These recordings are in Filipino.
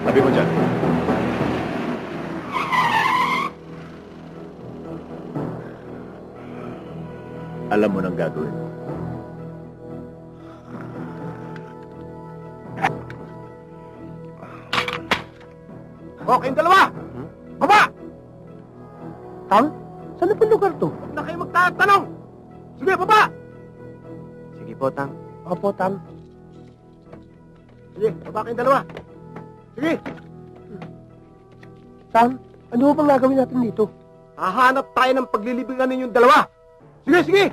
Tabi mo dyan. Alam mo nang gagawin mo. O, kayong dalawa! Baba! Tang? Saan na po lugar to? Huwag na kayo magtatanong! Sige, baba! Sige po, Tang. Opo, Tang. Sige, baba kayong dalawa. Sige, Tang, ano bang gagawin natin dito? hahanap tayo ng paglilibingan ninyong dalawa. Sige, sige!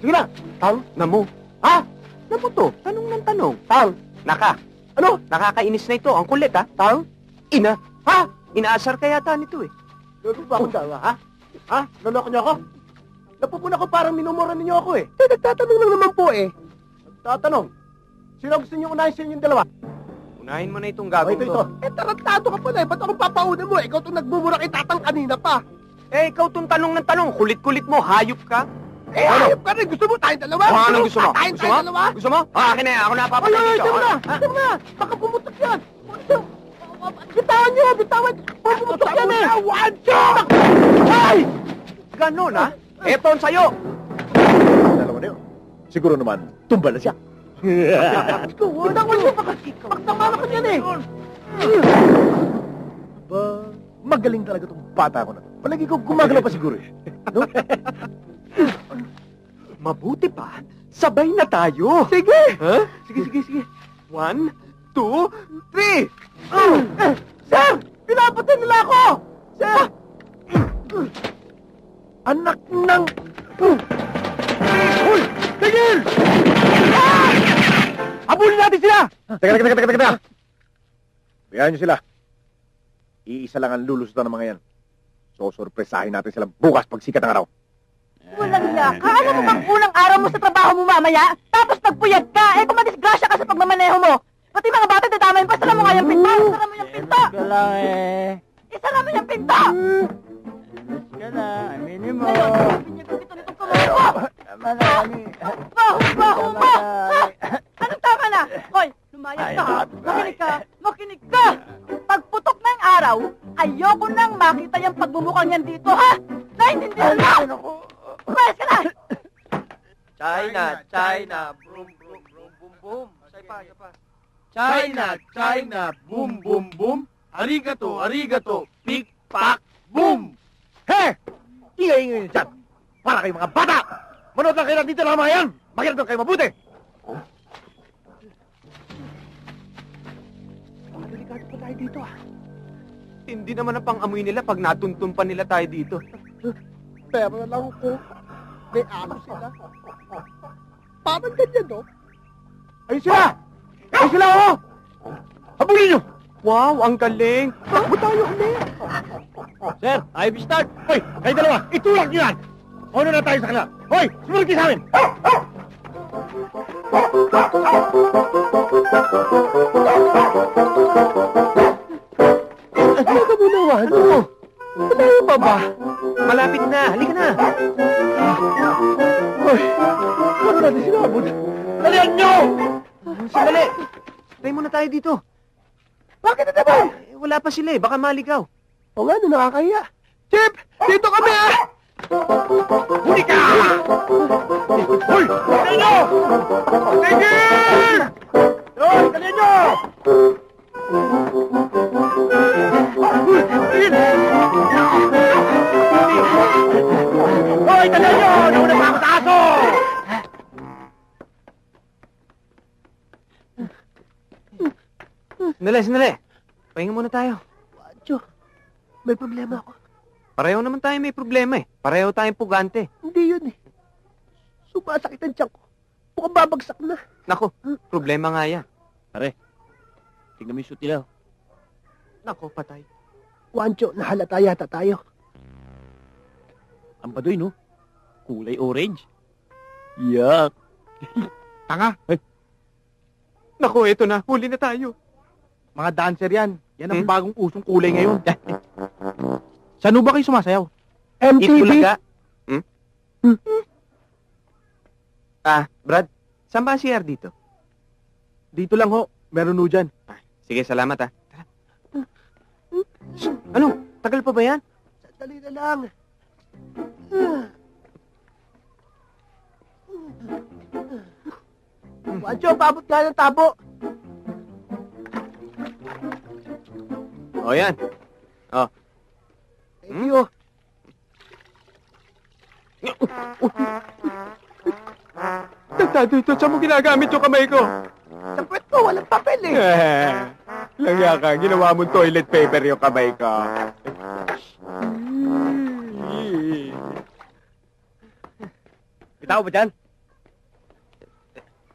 Sige na! Tang? Namo. Ha? Ano po to? Tanong ng tanong. Tang? Naka. Ano? Nakakainis na ito. Ang kulit, ha? Tang? Ina. Ha? Inaasar kaya yata nito, eh. Lolo ba akong dalawa, ha? Ha? Loloko niyo ako? Napupuna ko parang minumura ninyo ako, eh. Nagtatanong lang naman po, eh. Tatanong. Sino gusto niyo unahin sa inyong dalawa? Unahin mo na itong O, ito. tarantado ka pala, eh. Ba't ako papauna mo? Ikaw itong nagmumura kay Tatang kanina pa. Eh, ikaw itong tanong ng tanong. Kulit-kulit mo. Hayop ka. Eh, hayop ka rin. Gusto mo tayong dalawa? Anong gusto mo? Tayong Gusto mo? dalawa? Gusto mo? Akin na yan. Ako napapatay Ay, dito. tama na. Tama na. Baka pumutok yan. Bitawan niyo. Bitawan. Pumutok yan, eh. Ay! Ganon, ha? Eto ang sayo. Dalawa na yun. Siguro naman, tumbal na siya. Ikaw, wala ko siya. Pagtamala ko yan, eh. Ba, magaling talaga itong bata ko na. Palagi ko gumagalaw pa siguro eh. No? Mabuti pa. Sabay na tayo. Sige. Ha? Sige. 1, 2, 3. Sir! Pinapatay nila ako! Sir! Anak ng... Uy! Tigil! Habulin natin sila! Teka. Bayaan niyo sila. Iisa lang ang lulusutan ng mga yan. So, sorpresahin natin sila bukas pag sikat ng araw. Walang hiya ka. Alam mo bang unang araw mo sa trabaho mo mamaya? Tapos nagpuyat ka. Eh kung madisgrasya ka sa pagmamaneho mo. Pati mga bata dadamayin pa. Sara mo nga yung pinto. Sara mo yung pinto. Isara mo yung pinto. Aminin mo. Ngayon, pinyag dito nitong kumuha. Baho mo. Ha? Anong tama na? Hoy, lumayas ka ha. Makinig ka. Pagputok ng araw, ayoko nang makita yung pagmumukhang yan dito ha. Naintindihan mo? Lumayas ka na. China, boom, boom. Say pa. China, boom. Arigato, pick, pack, boom. He! Ingay-ingay niyo dyan! Para kayong mga bata! Manood lang kayo lang dito ng mga yan! Makinig kayo mabuti! Delikado pa tayo dito, ah. Hindi naman ang pang-amoy nila pag natuntun pa nila tayo dito. Pero lang ko, may amo sila. Parang ganyan, no? Ayun sila! Oh! Habulin niyo! Wow, ang galing! Takbo tayo ulit! Sir, I will start! Hoy! Kayo dalawa! Itulak niyo yan! Ano na tayo sa kanila? Hoy! Sumunod kayo sa amin! Ano ka muna, Wando? Malayo pa ba? Malapit na, halika na! Hoy! Ano natin sinabot? Dalihan niyo! Sandali! Stay muna tayo dito. Bakit na naman? Wala pa sila eh, baka maligaw. O nga, nakakahiya. Chip! Dito kami, ah! Huli ka! Hoy! Dalihan niyo! Tigil! Hoy! Dalihan niyo! Hoy! Dalihan niyo! Nauna pa ako sa aso! Sandali. Pahinga muna tayo. Wancho, may problema ako. Pareho naman tayo may problema eh. Pareho tayong pugante. Hindi yun eh. Sumasakit ang tiyan ko. Mukhang babagsak na. Nako, problema nga yan. Tingnan mo yung suit nila. Nako, patay. Wancho, nahalata yata tayo. Ang baduy, no? Kulay orange. Yak. Tanga! Nako, eto na. Huli na tayo. Mga dancer yan. Yan ang bagong usong kulay ngayon. Saan ba kayo sumasayaw? MTV? Itbulaga. Brad, saan ba ang CR dito? Dito lang ho. Meron ho dyan. Sige, salamat ah. Ano? Tagal pa ba yan? Sandali na lang. Wancho, paabot ka ng tabo. O, yan. Thank you. Saan mo ginagamit yung kamay ko? Sa puwet ko, walang papel eh. Langya ka, ginawa mo toilet paper yung kamay ko. Itaw ba dyan?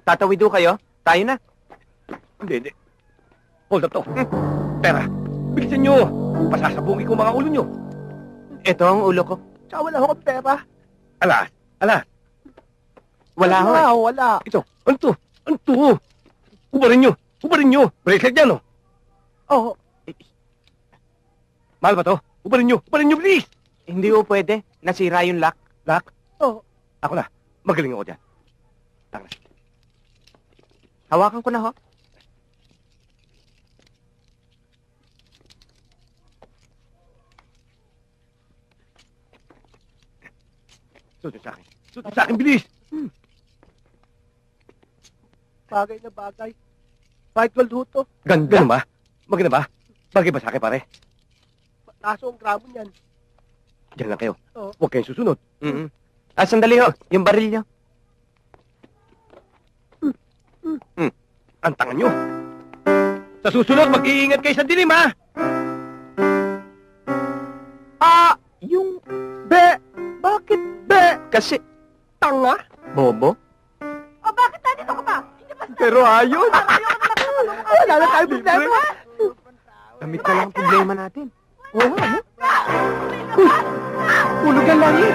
Tatawid ho kayo? Tayo na. Hindi. Hold up to. Pera, bilisan nyo. Pasasabungin ko mga ulo nyo. Ito ang ulo ko. Tsaka wala akong pera. Alas. Wala. Ito, ano to? Ubarin nyo. Bracelet yan, oh. Oo. Mahal ba to? Ubarin nyo, please. Hindi ko pwede. Nasira yung lock. Lock? Oo. Ako na. Magaling ako dyan. Tara. Hawakan ko na, ho. Sunod sa akin, bilis! Bagay na bagay. Fight gold ho to. Ganda ba? Maganda ba? Bagay ba sa akin, pare? Taso ang gramo niyan. Diyan lang kayo. Oo. Huwag kayong susunod. Sandali ho. Yung baril nyo. Ang tanga nyo. Sa susunod, mag-iingat kayo sa dilim, ha? Yung be. Bakit be? Kasi, tanga. Bobo. O bakit nandito ka pa? Hindi ba Pero ayun. Wala na tayong problema. Damit na lang ang problema natin. Oo nga, no? Tulog ang langit.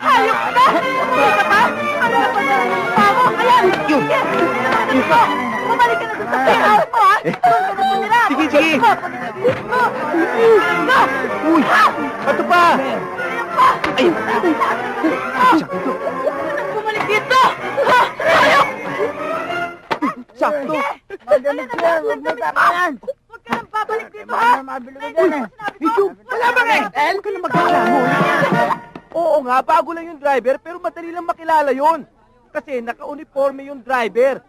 Hayop ka! Hindi ka pa? Ano na ba na mo? Ayan! Yun. Bumalik ka na sa house mo, ha? Doon ka na tumira. Sige. Uy, ato pa. Ayun. Bumalik dito! Hayop! Sakto. Magaling siya. Huwag mo tama yan. Huwag ka nang babalik dito, ha? Mabilo ka dyan eh. Medyo, Wala bang Excel? Huwag ka na magkakala mo. Oo nga, bago lang yung driver, pero madali lang makilala yun. Kasi naka-uniforme yung driver.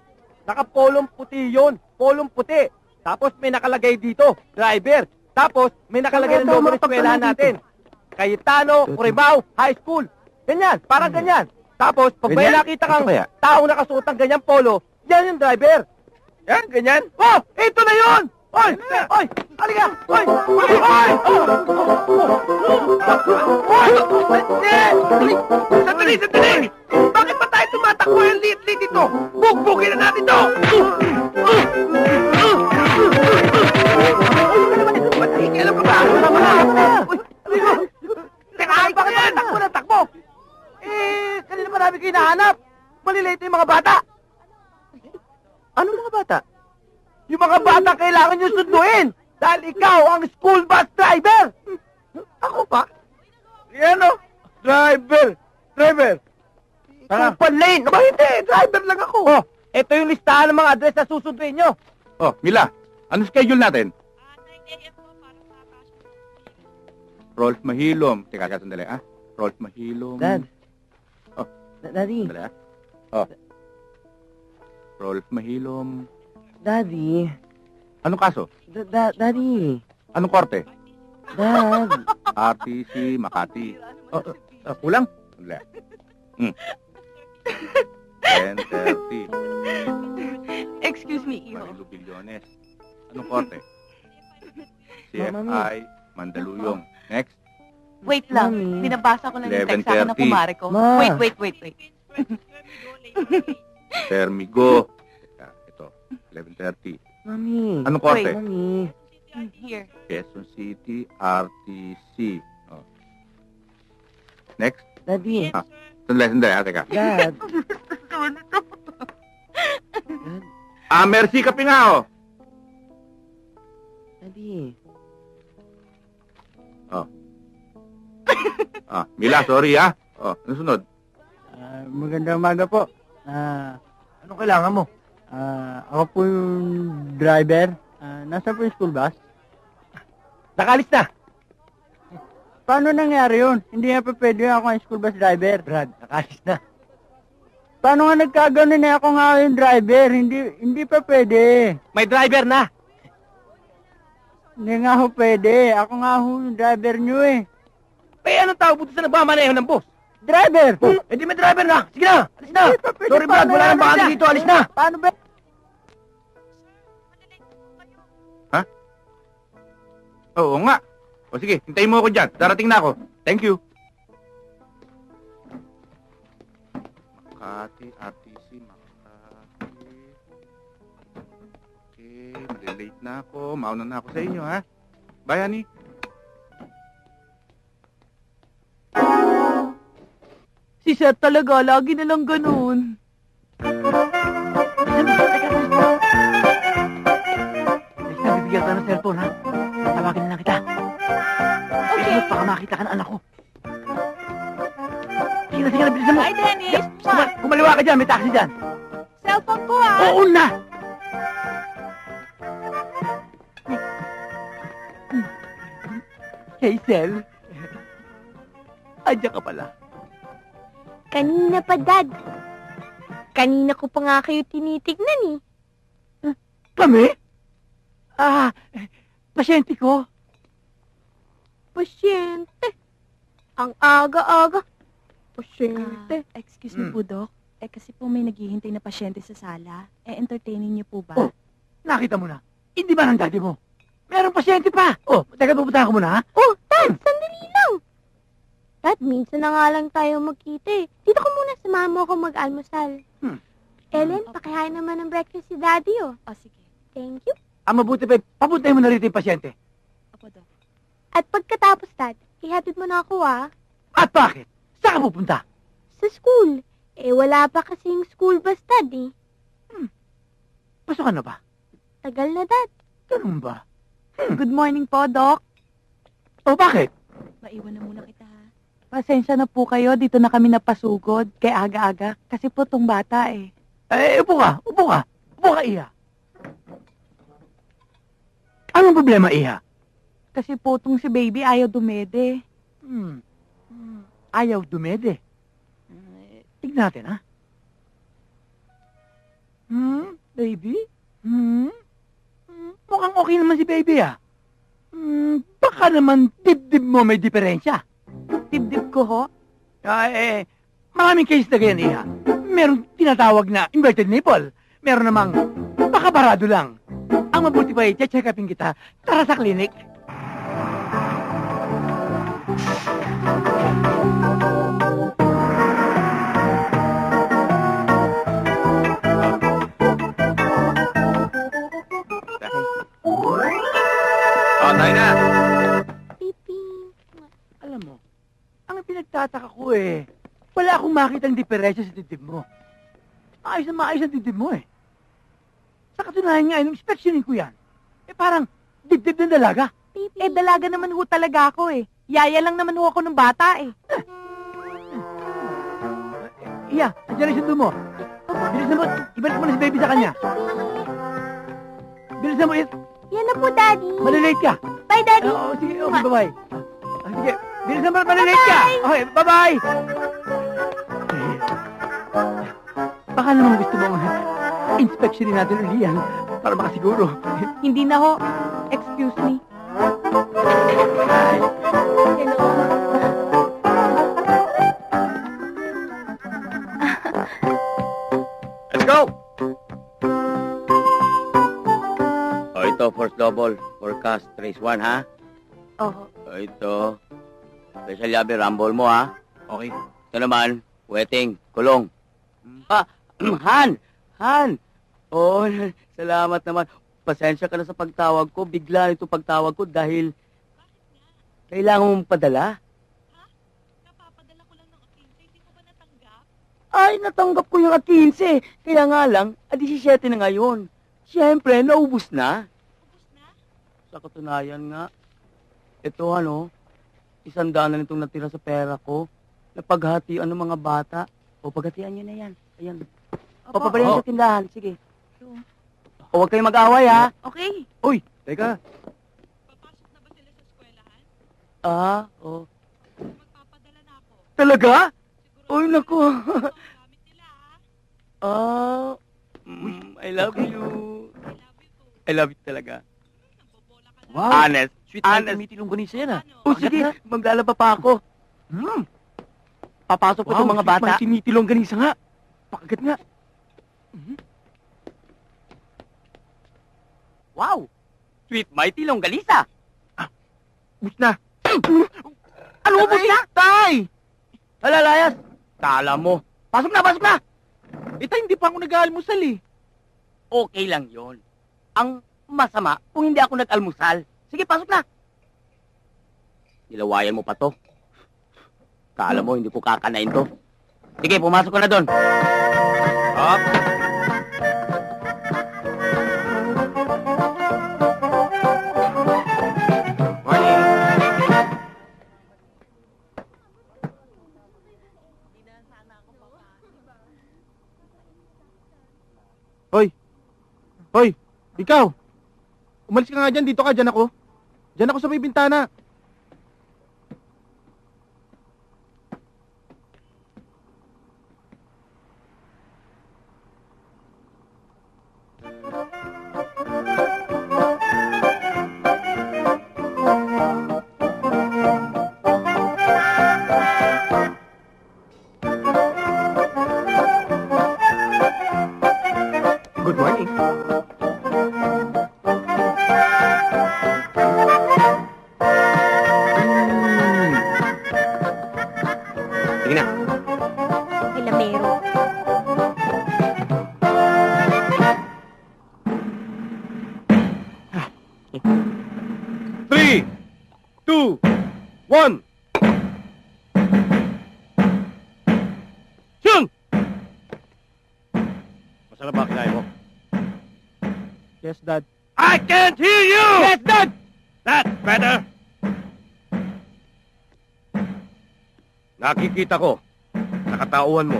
Naka-polong puti yun. Polong puti. Tapos may nakalagay dito, driver. Tapos may nakalagay ng logo ng eskwelahan natin. Cayetano, Corimao, High School. Ganyan, parang ganyan. Tapos, pag may Ganyan? nakita kang Ito kaya? taong nakasuot ng ganyang polo, yan yung driver. Yan, ganyan. Oh, ito na yun! Oy! Oy! Halika! Oy! Oy! Oy! Sandali! Bakit ba tayo tumatakbo yung liit-liit ito? Bugbugin na natin to! Alam ka ba? Teka, bakit ba takbo? Kanina marami kayo nahanap. Malilate yung mga bata. Ano mga bata? Yung mga bata kailangan nyo sunduin dahil ikaw ang school bus driver. Ako ba? Yan o. Driver. Ikaw pa lane. Aba hindi, driver lang ako. Oh, ito yung listahan ng mga address na susunduin nyo. Oh, Mila, ano schedule natin? 9 a.m. po para makapasok. Rolf Mahilom. Teka, sandali, ah. Rolf Mahilom. Dad. Oh. Daddy. Sandali, ah. Oh. Rolf Mahilom. Daddy. Anong kaso? Daddy. Anong korte? Dad. RTC, Makati. Kulang? Sandali. 10:30. Excuse me, Iho. Marilu Bilyones. Anong korte? Mami. CFI, Mandaluyong. Next. Wait lang. Mami. Binabasa ko lang yung text sa akin ng 11:30. kumare ko. Ma. Wait. Termigo. Teka, ito. 11:30. Mami. Anong korte? Wait. Mami. Here. Quezon City, RTC. Oh. Next. Daddy. Sandali, teka. Dad. Mercy Kapingao. Daddy. Mila, sorry, ah. Oh, ano sunod? Magandang umaga po. Anong kailangan mo? Ako po yung driver. Nasa po yung school bus? Nakalis na. Paano nangyari yun? Hindi nga pa pwede ako ang school bus driver. Brad, nakalis na. Paano nga nagkaganon na ako nga yung driver? Hindi pa pwede. May driver na. Hindi nga ho pwede. Ako nga ho yung driver nyo eh. Anong tawag po sa nagmamaneho ng bus? Driver! Di may driver na. Sige na, alis na. Hindi pa pwede. Sorry, Brad, Paano wala nang yan? bakante dito. Alis na. Paano ba? Oo nga. O sige, hintayin mo ako dyan. Darating na ako. Thank you. Makati, RTC, Makati. Okay, malilate na ako. Mauna na ako sa inyo, ha? Bye, honey. Si Sir talaga, lagi na lang ganun. Bibigyan ka ng cellphone, ha? Tawagin na lang kita. Okay. Baka makita ka ng anak ko. Sige na, bilisan mo. Hi, Dennis. Kumaliwa ka dyan, may taxi dyan. Cellphone ko, ah. Oo na! Hazel, andyan ka pala. Kanina pa, Dad. Kanina ko pa nga kayo tinitignan eh. Kami? Pasyente ko. Pasyente. Ang aga-aga. Pasyente. Excuse me po, Doc. Kasi po may naghihintay na pasyente sa sala. Entertainin niyo po ba? Oh. Nakita mo na. Hindi ba ng daddy mo? Meron pasyente pa. Oh, teka, pupuntahan ko muna, ha? Oh, Dad, sandali lang. Dad, minsan na nga lang tayo magkita eh. Dito ko muna, samahan mo ako mag-almusal. Ellen, pakihain naman ng breakfast si Daddy, oh. O, sige. Thank you. Mabuti pa, papuntahin mo na rito yung pasyente. Opo, Doc. At pagkatapos, Dad, ihatid mo na ako, ah. At bakit? Saan ka pupunta? Sa school. Wala pa kasing school bus, Dad, eh. Pasukan na ba? Tagal na, Dad. Ganun ba? Good morning po, Doc. Oh, bakit? Maiwan na muna kita, ha? Pasensya na po kayo. Dito na kami napasugod. Kaya aga-aga. Kasi po tong bata, eh. Upo ka. Upo ka, Iha. Anong problema, Iha? Kasi po tong si baby ayaw dumede. Ayaw dumede. Tignan natin, ha? Baby? Mukhang okay naman si baby, ah. Baka naman dibdib mo may diferensya. Dibdib ko, ho? Maraming case na ganyan, Iha. Meron tinatawag na inverted nipple. Meron namang baka barado lang. Ang mabuti pa check upin kita. Tara sa klinik. Tayo na. Pipi. Alam mo, ang pinagtataka ko wala akong makitang diferensya sa dibdib mo. Maayos na maayos ang dibdib mo Sa katunayan nga, nung inspeksyonin ko yan, parang dibdib ng dalaga. Pipi. Dalaga naman ho talaga ako, eh. Yaya lang naman ho ako ng bata, eh. Iya, andyan na yung sundo mo. Bilisan mo, ibalik mo na si baby sa kanya. Bilisan mo, Yan na po, Daddy. malilate ka. Bye, Daddy. Oo, sige, okay, bye-bye. Sige, bilisan mo, malilate ka. Okay, bye-bye. Baka naman gusto mong inspeksyonin natin ulit yan para makasiguro. Hindi na ho. Excuse me. Hello. Let's go! Ito, first double, forecast, trace 1, ha? Oo. Ito, special yabe, rumble mo, ha? Okay. Ito naman, wetting, kulong. Han! Oh, salamat naman. Pasensya ka na sa pagtawag ko. Bigla ito pagtawag ko dahil kailangan mong padala. Napapadala ko lang ng 15. Hindi ko ba natanggap? Ay, natanggap ko yung 15. Kaya nga lang, 17 na ngayon. Siyempre, naubos na. Ubus na? Sa katunayan nga, ito 100 na nitong natira sa pera ko. Napaghatian ng mga bata. O, paghatian nyo na yan. Ayan. O, pabalhin sa tindahan. Sige. O, huwag kayong mag-away, ha? Okay. Uy, teka. Papasok na ba sila sa Oh. Talaga? Uy, naku. I love you. I love you talaga. Wow. Honest. Sweet na Honest. tumitilong ganisa yan, ah. Oh, sige. Maglalaba pa ako. Papasok pa itong mga bata. Wow, tinitilong ganisa nga. Pakagat nga. Wow. Sweet Mighty Longganisa. Bus na. Ano mo na? Tay! Alalayas. Kala mo. Pasok na, pasok na. Tay, hindi pa ako nag-aalmusal eh. Okay lang yon. Ang masama kung hindi ako nag-almusal. Sige, pasok na. Nilawayan mo pa to. Kala mo, hindi ko kakanain to. Sige, pumasok ka na doon. Up. Hoy, ikaw! Umalis ka nga dyan, dito ka, dyan ako. Dyan ako sa may bintana. Good morning. Sige na. Ilamero. Three, two, one. Yun! Masarap ba kinain mo? Yes, Dad. I can't hear you! Yes, Dad! That's better! Nakikita ko sa katauhan mo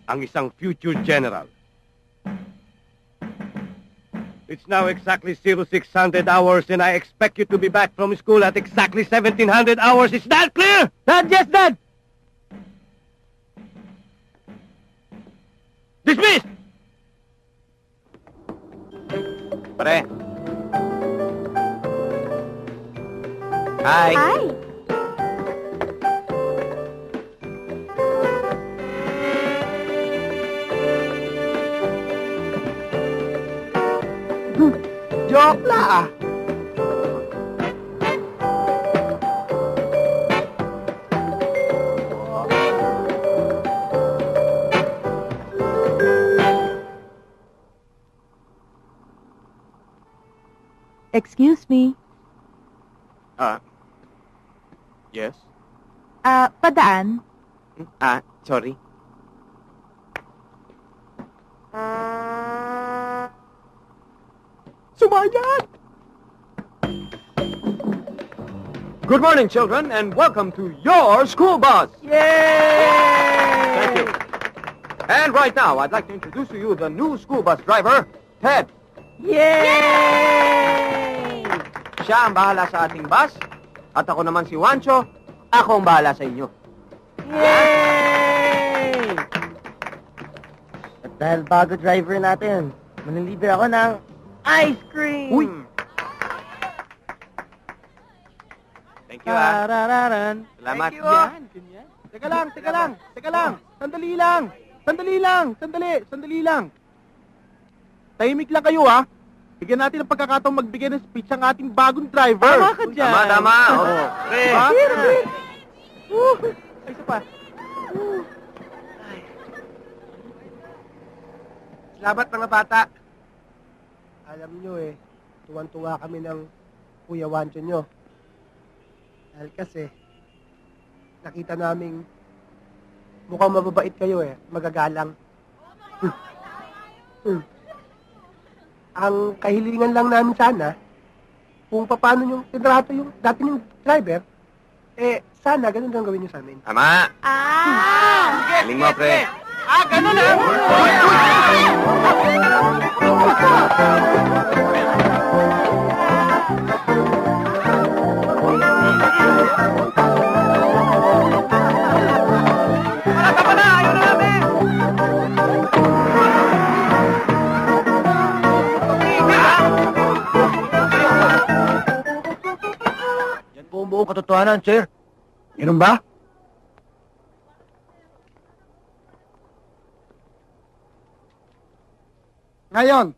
ang isang future general. It's now exactly 0600 hours and I expect you to be back from school at exactly 1700 hours. Is that clear? Dad, yes, Dad! Dismissed! Pare. Hi. Hi! Joke la! Excuse me. Yes? Padaan. Sorry. Sumayat! Good morning, children, and welcome to your school bus. Yay! Thank you. And right now, I'd like to introduce to you the new school bus driver, Ted. Yay! Siya ang bahala sa ating bus, at ako naman si Wancho, ako ang bahala sa inyo. Yay! At dahil bago driver natin, manilibre ako ng ice cream! Uy! Thank you, ah. Tarararan. Salamat. Thank you, Yan, ganyan. Teka lang. Sandali lang. Tahimik lang kayo, ha? Bigyan natin ng pagkakataong magbigay ng speech ang ating bagong driver. Tama ka dyan. Tama. Oo. Pre. Ay, isa pa. Salamat mga bata. Alam nyo tuwan-tuwa kami ng Kuya Wancho nyo. Dahil kasi, nakita naming mukhang mababait kayo magagalang. Ang kahilingan lang namin sana, kung paano yung tinrato yung dati yung driver, sana ganun lang gawin nyo sa amin. Tama. Galing mo, pre. Ganun ah! buong katotohanan, sir. Ganun ba? Ngayon,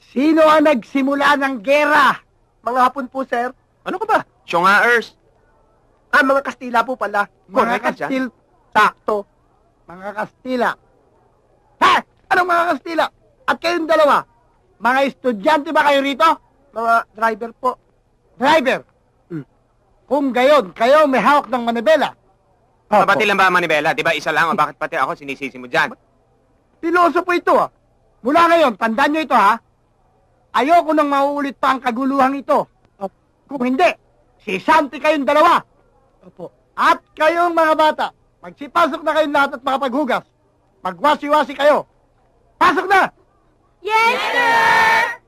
sino ang nagsimula ng gera? Mga Hapon po, sir. Ano ka ba? Syongaers. Mga Kastila po pala. Mga Correct ka dyan. Kastil, takto. Mga Kastila. Ha? Anong mga Kastila? At kayong dalawa, mga estudyante ba kayo rito? Mga driver po. Driver? Kung gayon, kayo may hawak ng manibela. Kapati lang ba, Manibela? Di ba isa lang? O bakit pati ako sinisisi mo dyan? Piloso po ito, ah. Mula ngayon, tandaan nyo ito, ha? Ayoko nang mauulit pa ang kaguluhang ito. Kung hindi, sisanti kayong dalawa. Opo. At kayong mga bata, magsipasok na kayong lahat at makapaghugas. Magwasi-wasi kayo. Pasok na! Yes, sir!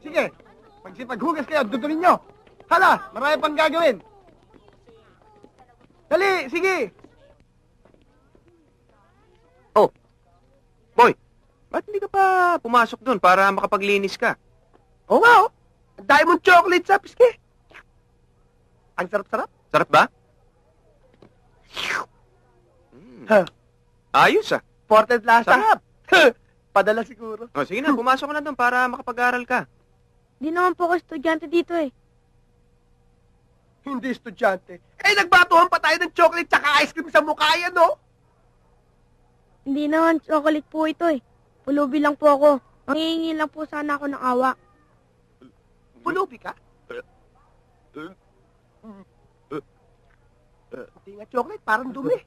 Sige, magsipaghugas kayo, dudunin nyo. Hala, marami pang gagawin. Dali, sige. Boy, ba't hindi ka pa pumasok dun para makapaglinis ka? Oo nga, oh. Ang dami mong chocolate sa piske. Ang sarap-sarap. Sarap ba? Huh. Ayos ah. Ported lasa. Sarap. Padala siguro. O sige na, pumasok ka na dun para makapag-aral ka. Di naman po ako estudyante dito eh. Hindi estudyante. Nagbatuhan pa tayo ng chocolate tsaka ice cream sa mukha yan, no? Hindi naman chocolate po ito eh. Pulubi lang po ako. Mangingi lang po sana ako ng awa. Pulubi ka? Hindi nga chocolate, parang dumi.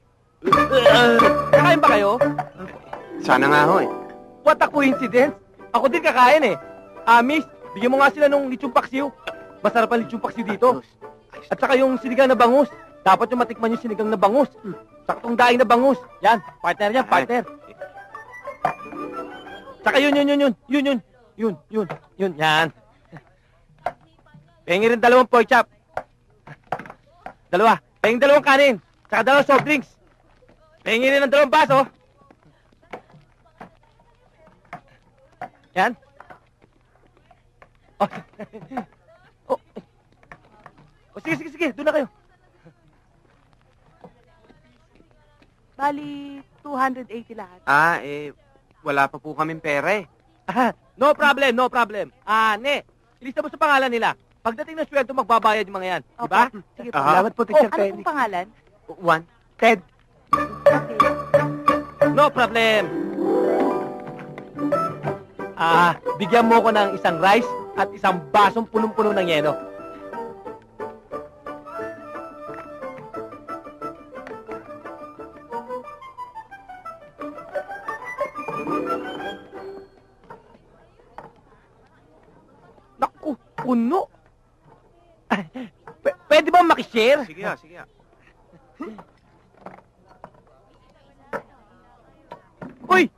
Kakain ba kayo? Sana nga ho eh. What a coincidence. Ako din kakain eh. Miss, bigyan mo nga sila nung lechong paksiw. Masarap ang lechong paksiw dito. At saka yung sinigang na bangus. Dapat yung matikman yung sinigang na bangus. Saktong daing na bangus. Yan, partner yan, partner. Saka yun. Yan. Pengi rin dalawang pork chop. Dalawa. Pengi dalawang kanin. Saka dalawang soft drinks. Pengi rin ng dalawang baso. Yan. Sige. Doon na kayo. Bali, 280 lahat. Wala pa po kaming pera eh. No problem. Ne, ilista mo sa pangalan nila. Pagdating ng sweldo, magbabayad yung mga yan. Diba? Sige po. Salamat po, Teacher Ano pong pangalan? Juan. Ted. Okay. No problem. Bigyan mo ko ng isang rice at isang basong punong-puno ng yelo. Naku, puno. Pwede ba makishare? Sige ah. Uy!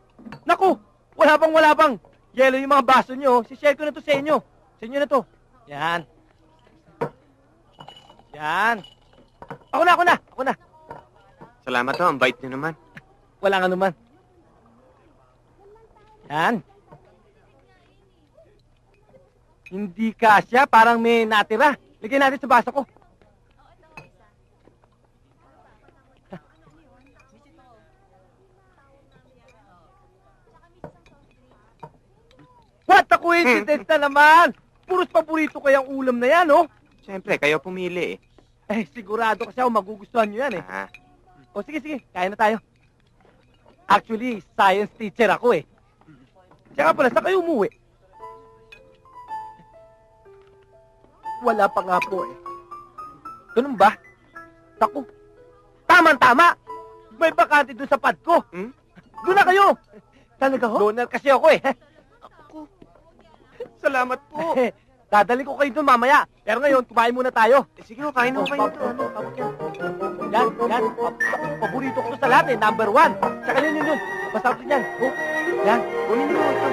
Naku! Wala pang. Yelo yung mga baso nyo. Si-share ko na to sa inyo. Sa inyo na to. Yan. Ako na. Salamat ho, ang bait niyo naman. Wala nga naman. Yan. Hindi kasya. Parang may natira. Lagyan natin sa baso ko. What a coincidence na naman! Puros paborito kayang ulam na yan, oh! Siyempre, kayo pumili eh. Sigurado kasi ako magugustuhan nyo yan, eh. O, sige, kaya na tayo. Actually, science teacher ako, eh. Tsaka pala, saan kayo umuwi? Wala pa nga po eh. Ganun ba? Naku, tama! May bakante doon sa pad ko. Doon na kayo! Talaga ho? Loner kasi ako, eh. Salamat po. Dadali ko kayo doon mamaya. Pero ngayon, kumain muna tayo. Sige ho, kain ho kayo. Yan. Paborito ko to sa lahat, eh. Number 1. Tsaka yun. Masarap din yan. Oh, yan. Kunin niyo ito.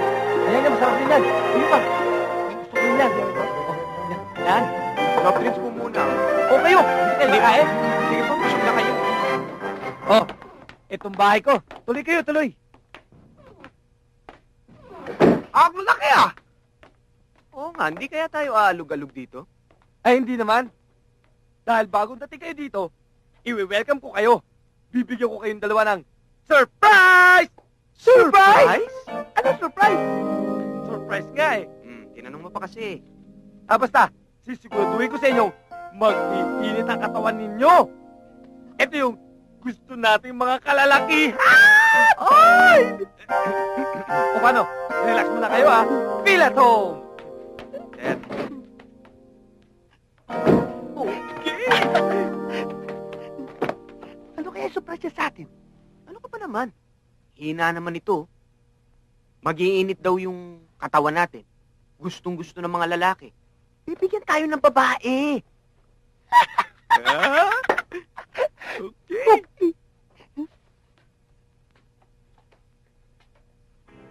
Ayan, masarap din yan. Sige pa. Gusto ko yun yan. Yan. Soft drinks po muna. O kayo. Hindi kain. Sige po, busog na kayo. Oh, itong bahay ko. Tuloy kayo, tuloy. Ang laki ah! Oo nga, hindi kaya tayo aalog-alog dito? Ay, hindi naman. Dahil bagong dating kayo dito, iwi-welcome ko kayo. Bibigyan ko kayong dalawa ng surprise! Surprise? Ano surprise? Surprise nga eh. Tinanong mo pa kasi. Basta, sisiguraduhin ko sa inyo, mag-iinit ang katawan ninyo. Ito yung gusto nating mga kalalakihan! Ay! O paano? Relax muna kayo ha. Feel at home! Sir, Okay. Ano kaya surprise niya sa atin? Ano ka pa naman? Hina naman ito. Mag-iinit daw yung katawan natin. Gustong-gusto ng mga lalaki. Bibigyan tayo ng babae. Okay.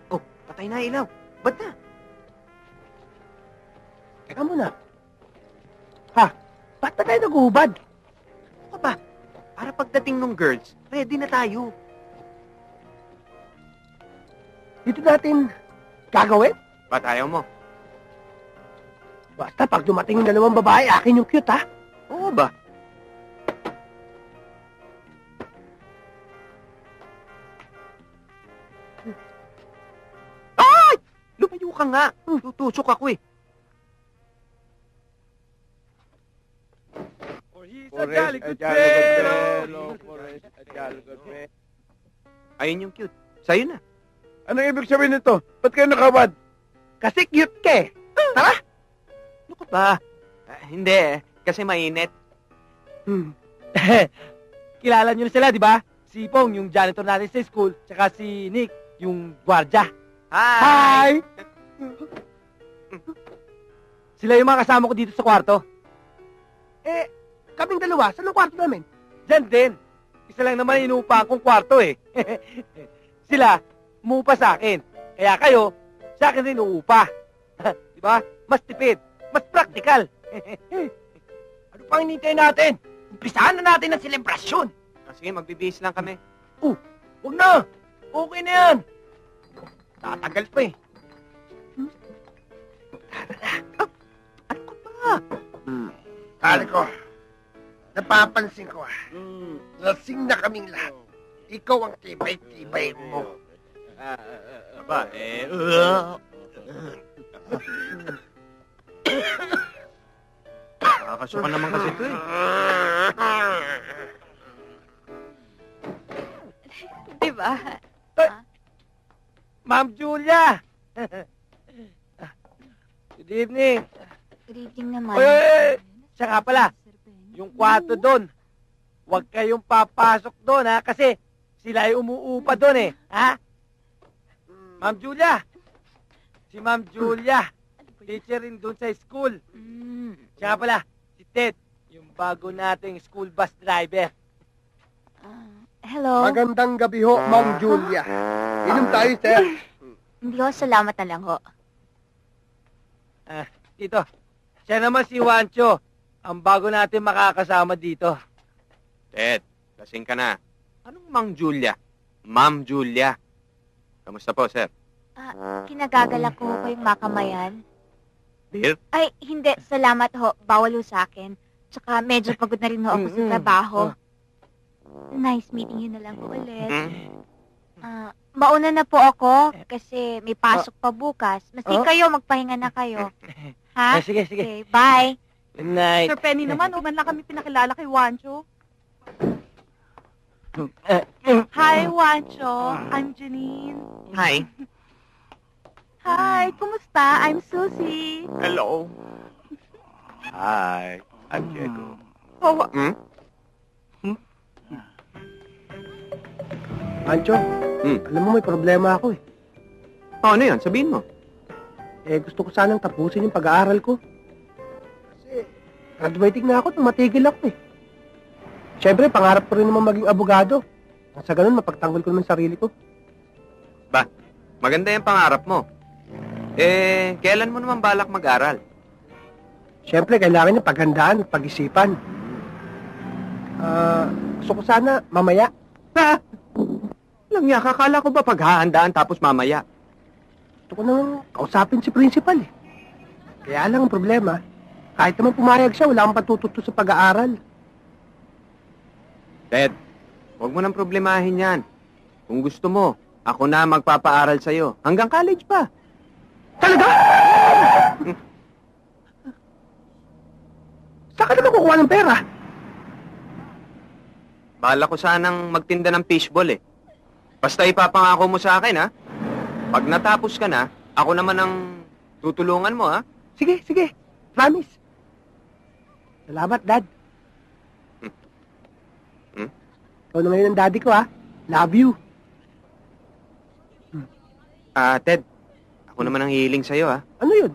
Oh, patay na ilaw. Ba't na? Teka muna. Ha? Ba't na tayo nag-uubad? Ano ka ba? Para pagdating ng girls, ready na tayo. Dito natin gagawin? Ba't ayaw mo? Basta pag dumating yung dalawang babae, akin yung cute, ha? Oo ba? Ay! Lumayo ka nga. Tutusok ako eh. Ayun yung cute. Sa'yo na. Anong ibig sabihin nito? Ba't kayo nakabad? Kasi cute ka eh. Tara! Ano ka ba? Hindi eh. Kasi mainit. Kilala nyo na sila, di ba? Si Pong, yung janitor natin sa school, tsaka si Nick, yung gwardya. Hi! Sila yung mga kasama ko dito sa kwarto. Eh, kaming dalawa, saan ang kwarto namin? Diyan din. Isa lang naman inuupa akong kwarto eh. Sila, umuupa sa akin. Kaya kayo, sa akin rin uupa. Di ba? Mas tipid, mas practical. Ano pang hinintay natin? Umpisahan na natin ang selebrasyon. Sige, magbibihis lang kami. Huwag na! Okay na yan! Tatagal pa eh. Ano ka ba? Pare ko, napapansin ko lasing na kaming lahat. Ikaw ang tibay-tibay mo. Aba, nakakasuka naman kasi ito eh. Diba? Ma'am Julia! Good evening. Good evening naman. Oy! Siya nga pala, yung kwarto doon. Huwag kayong papasok doon, ha? Kasi sila ay umuupa doon, eh. Ha? Ma'am Julia! Si Ma'am Julia. Teacher rin doon sa school. Siya nga pala, si Ted. Yung bago nating school bus driver. Hello? Magandang gabi ho, Ma'am Julia. Inom tayo, sir. Hindi ho, salamat na lang ho. Dito, siya naman si Juancho. Ang bago natin makakasama dito. Ted, lasing ka na. Anong Mang Julia? Ma'am Julia. Kamusta po, sir? Kinagagalak ko po yung makamayan. Beer? Ay, hindi. Salamat ho. Bawal ho sa akin. Tsaka medyo pagod na rin ho ako sa trabaho. Nice meeting you na lang po ulit. Mauna na po ako kasi may pasok pa bukas. Maski kayo, magpahinga na kayo. Ha? Sige. Okay, bye. Good night. Sir Penny naman, o man lang kami pinakilala kay Juancho. Hi, Juancho. I'm Janine. Hi. Hi, kumusta? I'm Susie. Hello. Hi, I'm Diego. Oh, Ancho, alam mo may problema ako eh. Ano yan? Sabihin mo. Gusto ko sanang tapusin yung pag-aaral ko. Kasi graduating na ako nung matigil ako eh. Siyempre, pangarap ko rin naman maging abogado. Sa ganun, mapagtanggol ko naman sarili ko. Maganda yung pangarap mo. Kailan mo naman balak mag-aral? Siyempre, kailangan niya paghandaan at pag-isipan. Gusto ko sana mamaya. Lang niya, kakala ko ba paghahandaan tapos mamaya? Gusto ko nang kausapin si principal eh. Kaya lang ang problema, kahit naman pumayag siya, wala kang patututo sa pag-aaral. Ted, huwag mo nang problemahin yan. Kung gusto mo, ako na magpapaaral sa'yo. Hanggang college pa. Talaga? Saan ka naman kukuha ng pera? Bala ko sanang magtinda ng fishball eh. Basta ipapangako mo sa akin ha. Pag natapos ka na, ako naman ang tutulungan mo ha. Sige, sige. Promise. Salamat, Dad. Hmm? Ikaw na ngayon ang daddy ko, ha? Love you. Ted, ako naman ang hihiling sa'yo ha. Ano yun?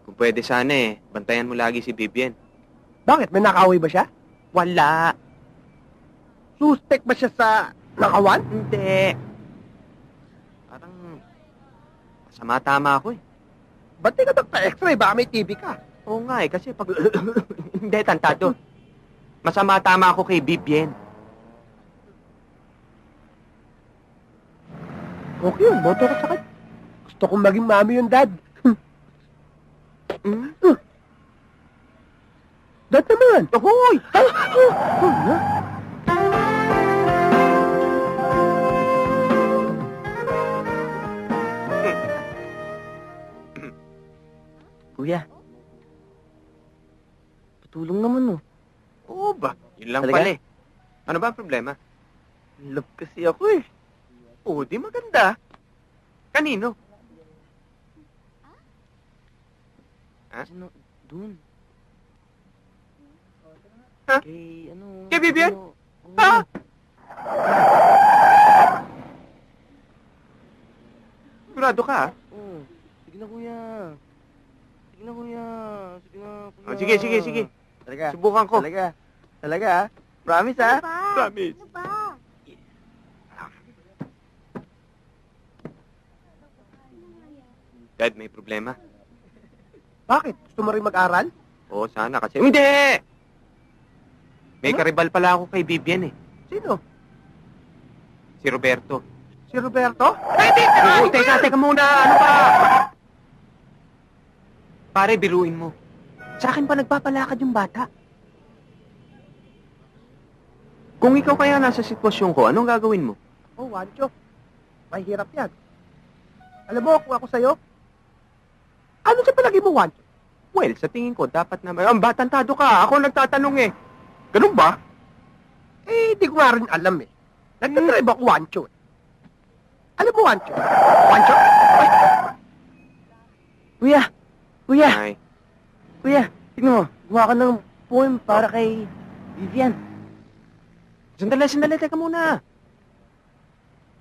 Kung pwede sana bantayan mo lagi si Vivian. Bakit? May nakaway ba siya? Wala. Suspect ba siya sa nakawan? Hindi. Parang masama tama ako eh. Ba't di ka nagpa-x-ray? Baka may TB ka. Oo nga kasi pag... Hindi, tantado. Masama tama ako kay Vivian. Okay yun, boto ko sa kanya. Gusto kong maging mami yung dad. Dad naman! Hoy! Kuya. Patulong naman, oh. Oo ba? Yun lang Talaga? pala eh. Ano ba ang problema? Love kasi ako, eh. Oo, di maganda. Kanino? Ha? Ano? Dun. Ha? Kay, ano... Kay Vivian? ano, oo. Ha? Sigurado ka ha? Oo. Sige na, kuya. Sige na, kuya. Sige na, kuya. Oh, sige. Talaga. Subukan ko. Talaga. Talaga, ha? Promise, ha? Promise. Ano ba? Dad, may problema. Bakit? Gusto mo rin mag-aral? Oo, sana kasi... Hindi! May Ano? karibal pala ako kay Vivian eh. Sino? Si Roberto. Si Roberto? Oo, teka muna. Ano ba? Pare, biruin mo. Sa akin pa nagpapalakad yung bata. Kung ikaw kaya nasa sitwasyon ko, anong gagawin mo? Oh, Wancho. Mahirap yan. Alam mo, kung ako sa'yo, ano sa palagi mo, Wancho? Well, sa tingin ko, dapat na... Ang batantado ka. Ako nagtatanong eh. Ganun ba? Eh, di ko nga rin alam eh. Nagtatribe ako, Wancho eh. Alam mo, Wancho? Wancho? Ay, Kuya! Kuya! Ay, Kuya! Tignan mo. Gumawa ka ng poem para kay Vivian. sandali. Teka muna.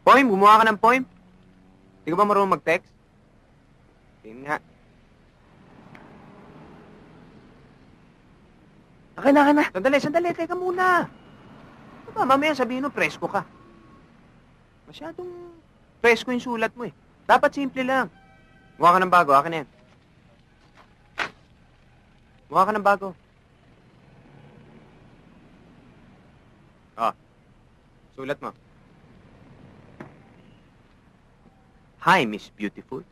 Poem? Gumawa ka ng poem? Hindi ka ba marunong mag-text? Tingin nga. Akin na. Sandali. Teka muna. Ano ba, mamaya sabihin mo, presko ka. Masyadong presko yung sulat mo eh. Dapat simple lang. Gumawa ka ng bago. Akin na yan. Gumawa ka ng bago. Sulat mo. Hi, Miss Beautiful.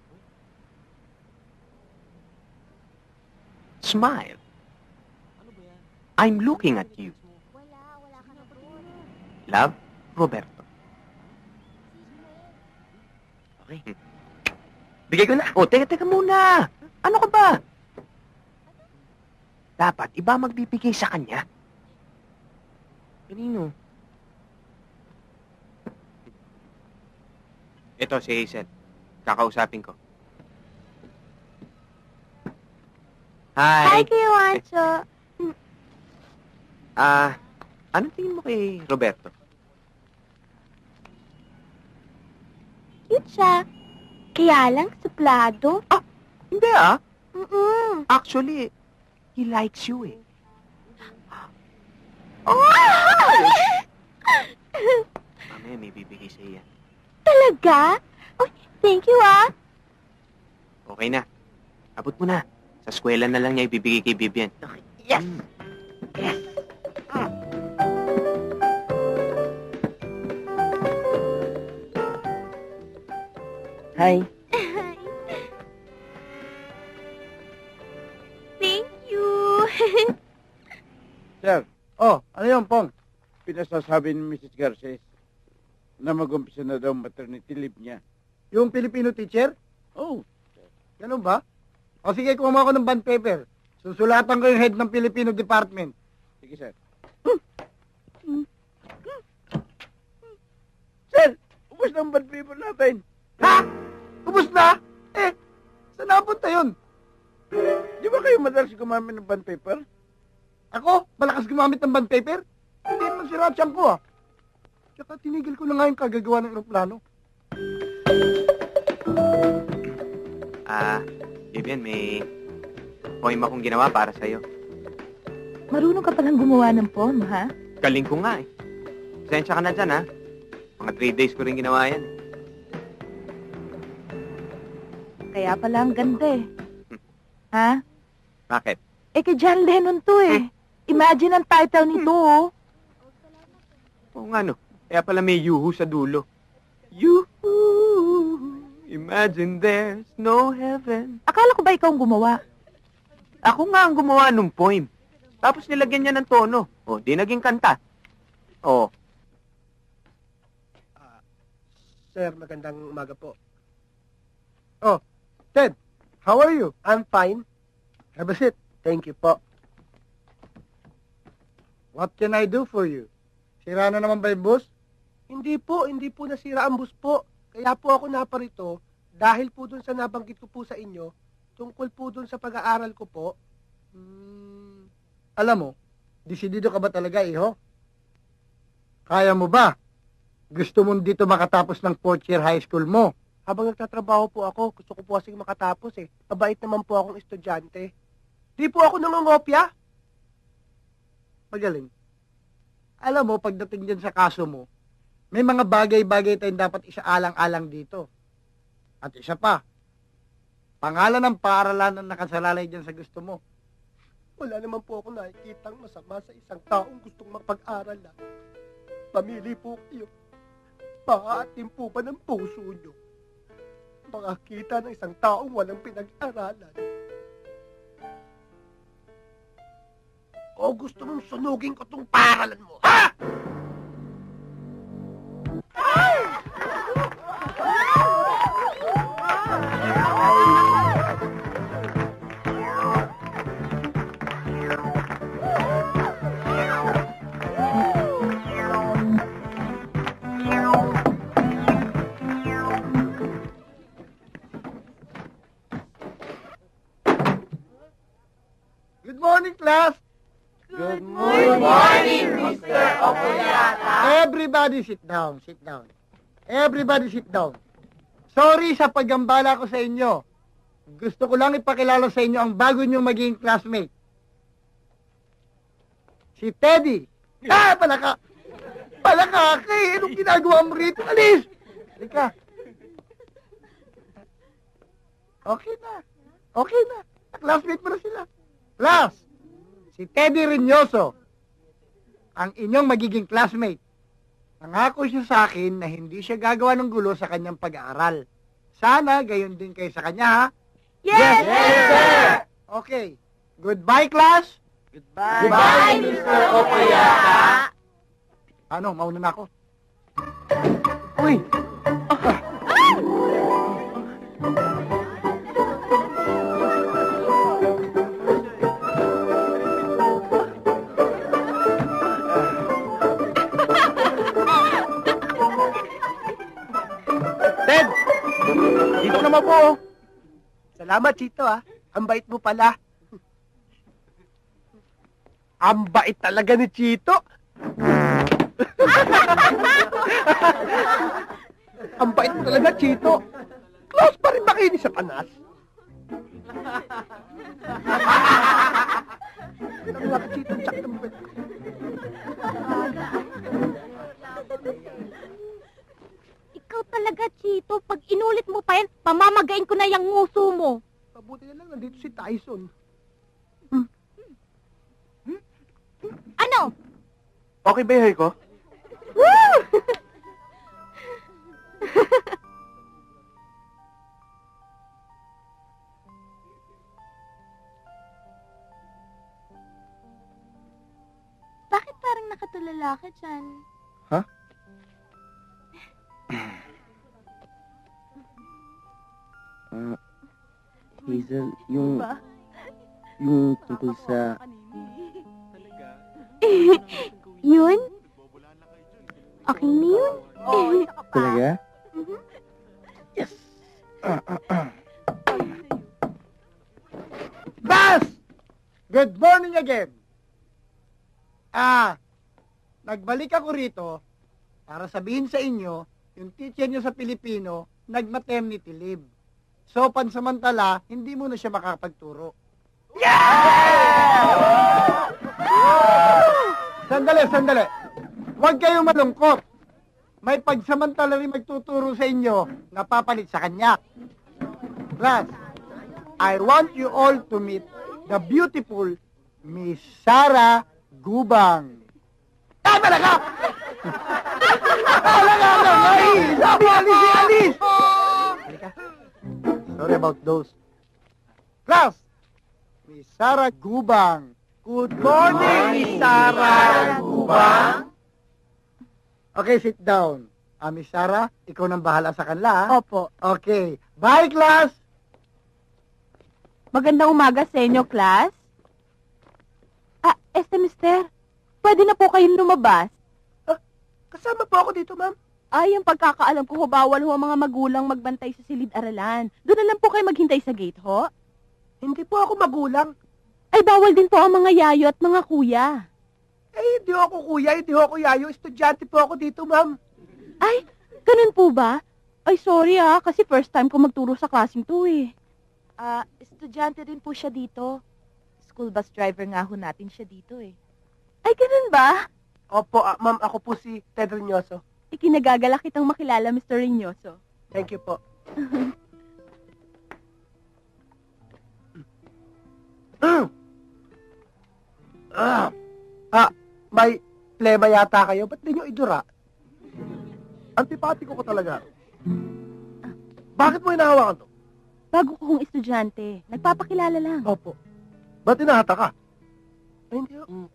Smile. I'm looking at you. Wala ka na doon. Love, Roberto. Okay. Bigay ko na. Oh, teka muna. Ano ka ba? Dapat iba magbibigay sa kanya. Kanino? Ito si Hazel. Kakausapin ko. Hi, Hi. Kuya Wancho. Anong tingin mo kay Roberto? Cute siya. Kaya lang, suplado. Hindi Mm-mm. Actually, he likes you eh. Mamaya may bibigay sa iya. Talaga? Oh, thank you, Okay na. Abot mo na. Sa eskwela na lang niya ibibigay kay Vivian. Yes! Hi. Sir, Ano yun, Pong? pinasasabi ni Mrs. Garces na mag-umpisa na daw maternity leave niya. Yung Filipino teacher? Oh, Ganun ba? O sige, kumuha ko ng bond paper. Susulatan ko yung head ng Filipino department. sige sir. Sir, ubos na ang bond paper natin. Ha? Ubos na? Saan napunta yun? Di ba kayo madalas gumamit ng bond paper? Ako? Malakas gumamit ng bond paper? Hindi naman si Ratchan ko, Tsaka tinigil ko na nga yung kagagawa ng aeroplano. Vivian, may poem akong ginawa para sa'yo. Marunong ka palang gumawa ng poem, ha? Galing ko nga eh. Pasensya ka na dyan, ha? Mga 3 days ko rin ginawa yan. Kaya pala ang ganda eh. Ha? Bakit? Kay John Lennon to eh. Imagine ang title nito, oh. Oo nga, no. Kaya pala may yuhu sa dulo. Yuhu, imagine there's no heaven. Akala ko ba ikaw ang gumawa? Ako nga ang gumawa nung poem. Tapos nilagyan niya ng tono. Di naging kanta. Sir, magandang umaga po. Ted, how are you? I'm fine. Have a seat. Thank you po. What can I do for you? Sira na naman ba yung bus? Hindi po nasira ang bus po. Kaya po ako naparito dahil po dun sa nabanggit ko po sa inyo, tungkol po dun sa pag-aaral ko po. Alam mo, desidido ka ba talaga, iho? Kaya mo ba? Gusto mo dito makatapos ng 4th year high school mo? Habang nagtatrabaho po ako, gusto ko po kasing makatapos eh. Mabait naman po akong estudyante. Di po ako nangongopya. Magaling. Alam mo, pagdating dyan sa kaso mo, may mga bagay-bagay tayong dapat isaalang-alang dito. At isa pa, pangalan ng paaralan ang nakasalalay dyan sa gusto mo. Wala naman po ako nakikitang masama sa isang taong gustong makapag-aral na. Pamili po kayo. Paatin po ba ng puso nyo? Makakita ng isang taong walang pinag-aralan. O gusto mong sunugin ko tong paaralan mo, ha? Good morning, class! Good morning, Mr. Opoyata. Everybody sit down, sit down. Everybody sit down. Sorry sa paggambala ko sa inyo. Gusto ko lang ipakilala sa inyo ang bago niyong maging classmate. Si Teddy. Palaka! Palaka! Anong ginagawa mo rito? Alis! Halika. Okay na. Okay na. Classmate mo na sila. Class! Si Teddy Reynoso, ang inyong magiging classmate. Nangako siya sa akin na hindi siya gagawa ng gulo sa kanyang pag-aaral. Sana gayon din kayo sa kanya, ha? Yes, sir! Okay. Goodbye, class. Goodbye, Mr. Opoyata. Ano, mauna na ako. Uy! Ted! Dito naman po. Salamat, Chito, ha? Ang bait mo pala. Ang bait talaga ni Chito. Ang bait mo talaga, Chito. Close pa rin ba kayo ni Satanas? Ang laki, Chito. Tsak ng bait. Ikaw talaga, Chito. Pag inulit mo pa yan, pamamagain ko na yung nguso mo. Mabuti na lang, nandito si Tyson. Ano? Okay ba yung hair ko? Woo! lalaki dyan. Hazel, Ba? yung tungkol sa... Yun? Okay na yun. Oo, saka pa. Talaga? Bas! Good morning again. Nagbalik ako rito para sabihin sa inyo, yung teacher nyo sa Pilipino, nag-maternity leave. So, pansamantala, hindi mo na siya makakapagturo. Sandali. Huwag kayong malungkot. May pagsamantala rin magtuturo sa inyo na papalit sa kanya. Class, I want you all to meet the beautiful Miss Sarah Gubang. Talaga! Alis! Halika. Sorry about those. Class, Miss Sarah Gubang. Good morning, Miss Sarah Gubang. Okay, sit down. Miss Sarah, ikaw nang bahala sa kanila, ha? Opo. Okay. Bye, class! Magandang umaga sa inyo, class. Mister, pwede na po kayong lumabas. Kasama po ako dito, ma'am. Ay, ang pagkakaalam ko, bawal ho ang mga magulang magbantay sa silid-aralan. Doon na lang po kayo maghintay sa gate, ho? Hindi po ako magulang. Ay, bawal din po ang mga yayo at mga kuya. Hindi ako kuya, hindi ako yayo. Estudyante po ako dito, ma'am. Ay, ganun po ba? Ay, sorry kasi first time ko magturo sa klaseng to eh. Estudyante din po siya dito. School bus driver nga ho natin siya dito eh. Ay, ganun ba? Opo, ma'am, ako po si Ted Reynoso. Ikinagagalak kitang makilala, Mr. Reynoso. Thank you po. May plema yata kayo. Ba't di nyo idura? Antipatiko ko talaga. Bakit mo hinahawakan to? Bago ko hong estudyante. Nagpapakilala lang. Opo. Ba't hinahata ka? Ay, hindi ako.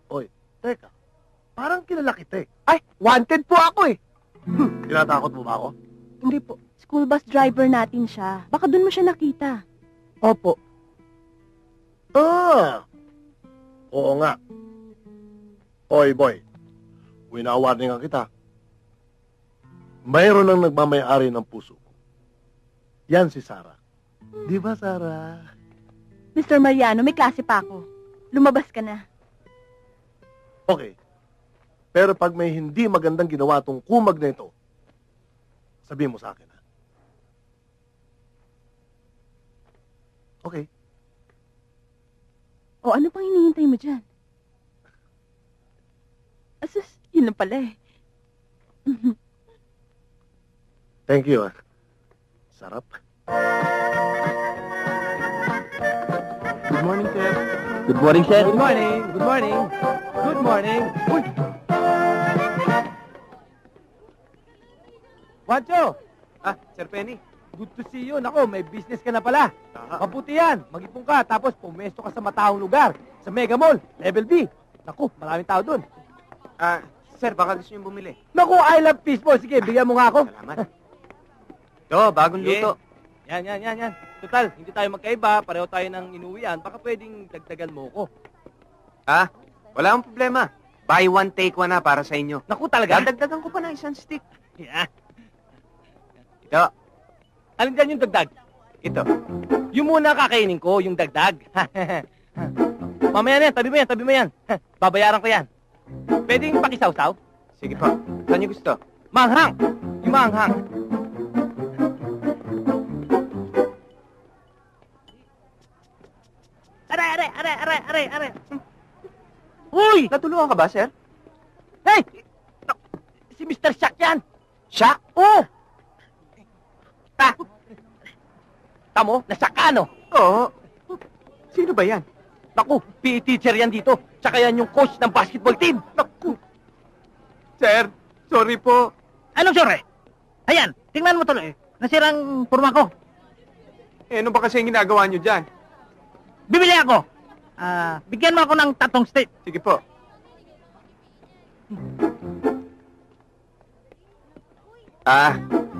Oy, teka. Parang kilala kita eh. Ay, wanted po ako eh. Tinatakot mo ba ako? Hindi po. School bus driver natin siya. Baka doon mo siya nakita. Opo. Oo nga. Oy, boy. Winawarningan kita. Mayroon ang nagmamayari ng puso ko. Yan si Sarah. Di ba, Sarah? Mr. Mariano, may klase pa ako. Lumabas ka na. Okay. Pero pag may hindi magandang ginawa tong kumag na ito, sabihin mo sa akin, ha? Okay. O ano pang hinihintay mo dyan? Asus, yun lang pala eh. Thank you, ha? Sarap. Good morning, sir. Good morning, sir. Good morning. Good morning. Good morning. Uy! Wancho! Sir Penny. Good to see you. Nako, may business ka na pala. Mabuti yan. Mag-ipon ka, tapos pumesto ka sa mataong lugar. Sa Mega Mall, Level B. Naku, maraming tao dun. Sir, baka gusto niyo bumili. Naku, I love fishball. Sige, bigyan mo nga ako. Salamat. Ito, bagong luto. Yan. Total, hindi tayo magkaiba. Pareho tayo ng inuwian. Baka pwedeng dagdagan mo ko. Wala akong problema. Buy one, take one na para sa inyo. Naku, talaga? Dadagdagan ko pa ng isang stick. Yeah. Ito. Alin dyan yung dagdag? Ito. Yung muna kakainin ko, yung dagdag. Mamaya na yan, tabi mo yan. Babayaran ko yan. Pwedeng pakisawsaw? Sige po. Saan niyo gusto? Manghang! Yung manghang. Aray! Uy! Natulungan ka ba, sir? Hey! Si Mr. Shack yan! Siya? Oh! Tamo, nasa kano? Oo. Sino ba yan? Naku, PE teacher yan dito. Tsaka yan yung coach ng basketball team. Naku. Sir, sorry po. Anong sorry? Ayan, tingnan mo tuloy. Nasirang purma ko. Ano ba kasi yung ginagawa niyo dyan? Bibili ako. Bigyan mo ako ng 3 stick. Sige po.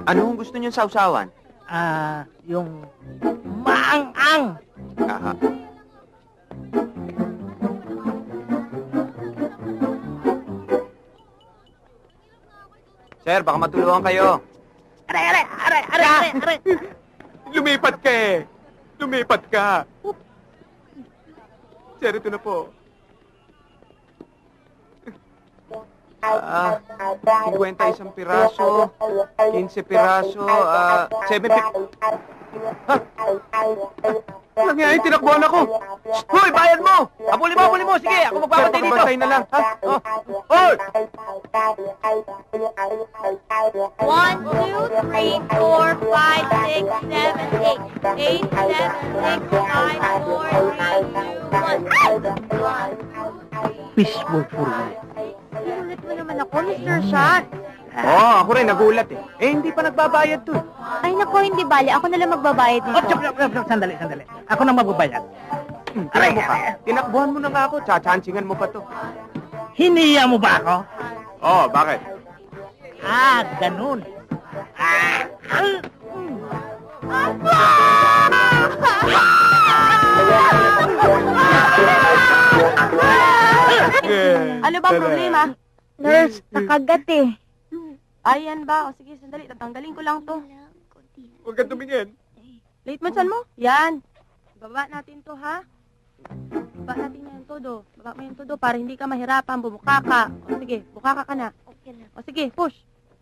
Anong gusto niyong sausawan? Yung maang-ang. Aha. Sir, baka matulungan kayo. Aray! Lumipat ka eh. Lumipat ka. Sir, ito na po. 51 piraso, 15 piraso, 750... Alam nga, tinakbuhan ako. Hoy, bayad mo! Abuli mo! Sige, ako magpapatay dito. Bantay na lang, ha? Hoy! 1, 2, 3, 4, 5, 6, 7, 8. 8, 7, 6, 5, 4, 3, 2, 1. Fishbowl for me. Ulit mo naman ako, Mr. Shot. Ako rin, nagulat eh. Hindi pa nagbabayad to. Ay, nako, hindi bali. Ako na lang magbabayad dito. Sandali. Ako nang magbabayad. Aray mo ka. Tinakbuhan mo na nga ako. Tsachansingan mo pa to. Hiniya mo ba ako? Bakit? Ganun. Ano ba ang problema? Nurse, nakagat eh. Ayan ba? O sige, sandali. Tatanggalin ko lang to. Huwag kang tumingin. Late man saan mo? Yan. Baba natin to, ha? Baba natin yan todo. Baba mo yan todo para hindi ka mahirapan. Bumuka ka. O sige, bukaka ka na. Okay na. O sige, push.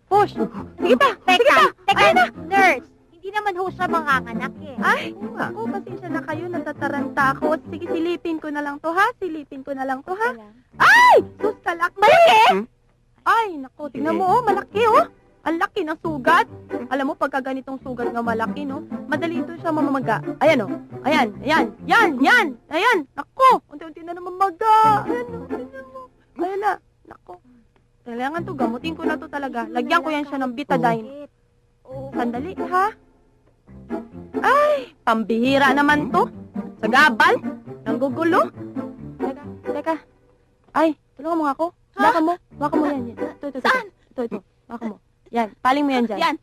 Push. Sige pa. Sige pa. Teka, nurse. Hindi naman ho siya manganganak eh. Ay, ako, pasensya na kayo. Natataranta ako. Sige, silipin ko na lang to, ha? Silipin ko na lang to, ha? Ay! Sus, kalak. Malaki! Ay, naku, tingnan mo, malaki, oh. Ang laki ng sugat. Alam mo, pagka ganitong sugat nga malaki, no? Madali ito siya mamamaga. Ayan, oh. Ayan. Ayan, naku. Unti-unti na namamaga. Ayan, oh. Tingnan mo. Ayan na. Naku. Kailangan to, gamutin ko na to talaga. Lagyan ko yan siya ng betadine. Sandali, ha? Ay, pambihira naman to. Sa gabal. Nanggugulo. Teka. Ay, tulungan mo nga ako. Baka mo yan. Ito. Saan? Ito. Baka mo. Yan, paling mo yan dyan. Yan.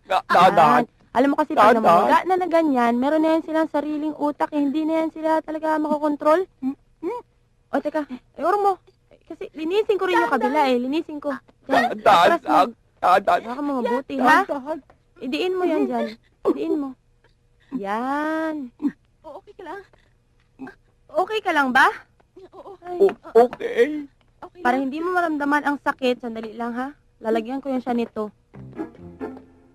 Alam mo kasi pag namaga na ganyan, meron na yan silang sariling utak. Hindi na yan sila talaga makokontrol. O, teka. Ayoro mo. Kasi linisin ko rin yung kabila eh. Linisin ko. Yan. Baka mo mabuti, ha? Idiin mo yan dyan. Idiin mo. Yan. Okay ka lang? Okay ka lang ba? Okay. Para hindi mo maramdaman ang sakit, sandali lang ha. Lalagyan ko yan siya nito.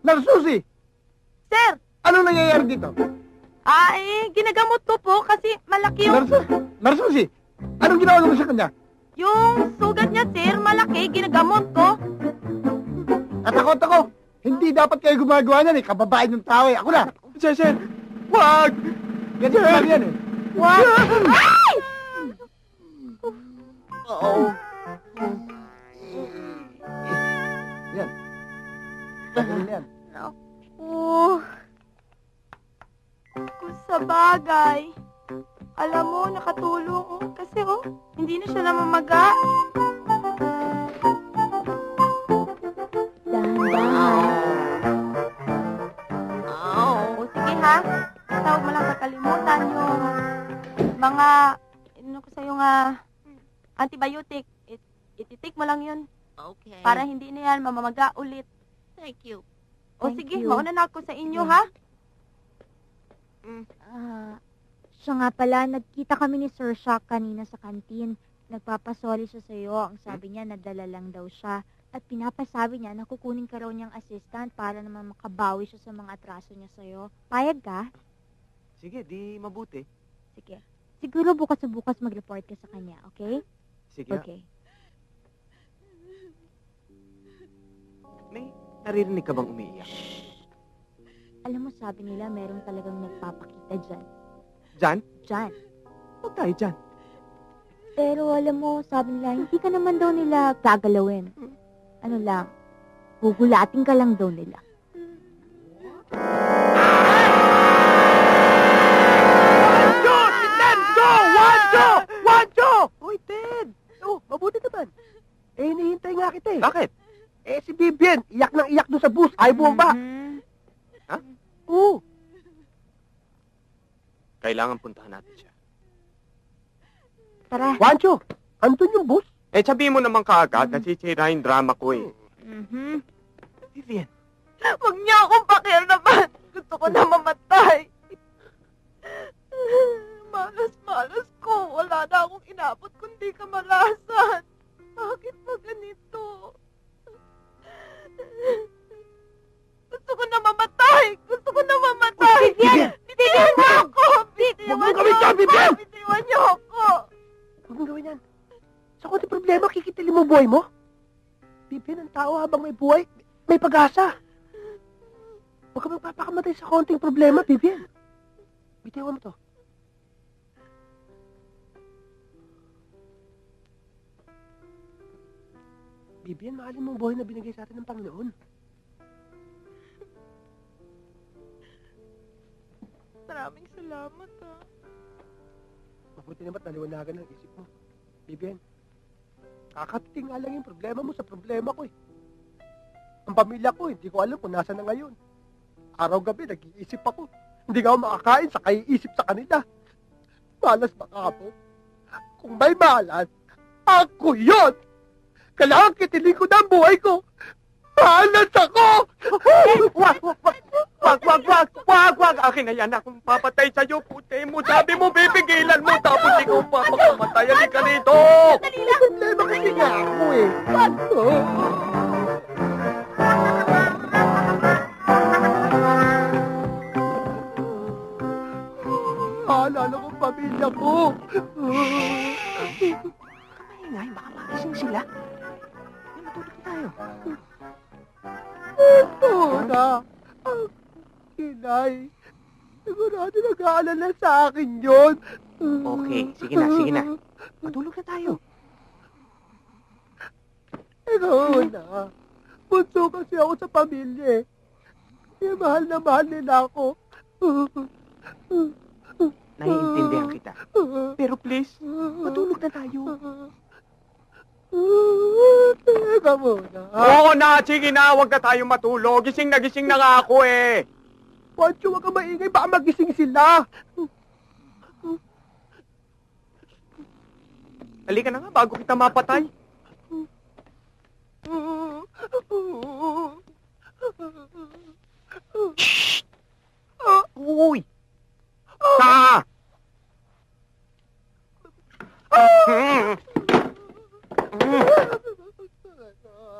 Narsusi! Sir! Anong nangyayari dito? Ginagamot ko po kasi malaki yung... Narsusi! Anong ginawa mo sa kanya? Yung sugat niya, sir, malaki. Ginagamot ko. Natakot ako! Hindi dapat kayo gumagawa niyan eh. Kababae ng tao eh. Ako na! Sir! Wag! Ganyan lang yan eh. What? Ay! Yan. Ganyan yan. Kung sa bagay. Alam mo, nakatulong. Kasi hindi na siya namamaga. Sige ha. Basta huwag mo lang kakalimutan yung mga, ko sa'yo nga, antibiotic. Ititik mo lang yun. Okay. Para hindi na yan mamamaga ulit. Thank you. Sige, mauna na ako sa inyo, ha? Siya nga pala, nagkita kami ni Sir Shock kanina sa kantin. Nagpapasoli siya sa'yo. Ang sabi niya, nadala lang daw siya. At pinapasabi niya na kukunin ka raw niyang assistant para naman makabawi siya sa mga atraso niya sa'yo. Payag ka? Sige, di mabuti. Sige. Siguro bukas sa bukas mag-report ka sa kanya, okay? Sige. Okay. May naririnig ka bang umiiyak? Alam mo, sabi nila, meron talagang nagpapakita dyan. Jan? Dyan. Huwag tayo dyan. Pero alam mo, sabi nila, hindi ka naman daw nila gagalawin. Ano lang, gugulating ka lang daw nila. Hoy, Ted! Mabuti naman. Hinihintay nga kita. tumumba. Mhm. Ha? Oo. Kailangan puntahan natin siya. Tara. Juancho, andun yung bus. Eh, sabihin mo naman kaagad, nasisira yung drama ko eh. Mhm. Vivian. Huwag niyo akong pakialaman. Gusto ko na mamatay. Malas-malas ko. Wala na akong inabot kundi kamalasan. Bakit ba ganito? Gusto ko na mamatay. Gusto ko na mamatay. Vivian! Bitiwan mo ako. Bitiwan Huwag mo niyo gawin to, ako. Vivian! Bitiwan niyo ako. Huwag mong gawin yan. Sa konti problema, kikitilin mo buhay mo. Vivian, ang tao habang may buhay, may pag-asa. Huwag ka magpapakamatay sa konting problema, Vivian. Bitiwan mo to. Vivian, mahalin mo ang buhay na binigay sa atin ng Panginoon. Maraming salamat ah. Mabuti naman naliwanagan ang isip mo. Vivian, kakatiting nga lang yung problema mo sa problema ko eh. Ang pamilya ko, hindi ko alam kung nasa na ngayon. Araw-gabi, nag-iisip ako. Hindi nga ako makakain sa kaiisip sa kanila. Malas baka po. Kung may malas, ako yun! Kailangan kitilin ko na ang buhay ko! Malas ako! Wag! Akin na yan akong papatay sa'yo, puti mo. Sabi mo, bibigilan mo, tapos ikaw papakamatay. Halika rito! Problema kasi nga ako eh. Alala ko ang pamilya ko. Maingay, baka makising sila. Ay, matulog na tayo. Oo na. Ang kinay. Sigurado nag-aalala sa akin yun. Okay, sige na. Matulog na tayo. Ikaw na. Bunso kasi ako sa pamilya eh. Kaya mahal na mahal nila ako. Naiintindihan kita. Pero please, matulog na tayo. Teka muna. Oo na, sige na, huwag na tayo matulog. Gising na nga ako eh. Pancho, wag ka maingay. Baka magising sila. Halika na nga, bago kita mapatay. Shh! Uy! Ta!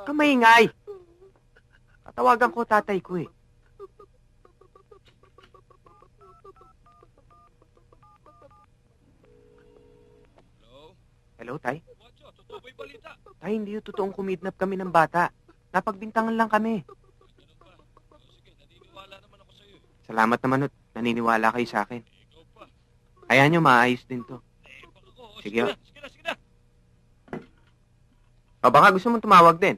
Kamaingay. Tatawagan ko tatay ko eh. Hello, Tay? Tay, hindi yung totoong kumidnap kami ng bata. Napagbintangan lang kami. Salamat naman at naniniwala kayo sa akin. Ayan nyo, maayos din to. Sige. O baka gusto mong tumawag din.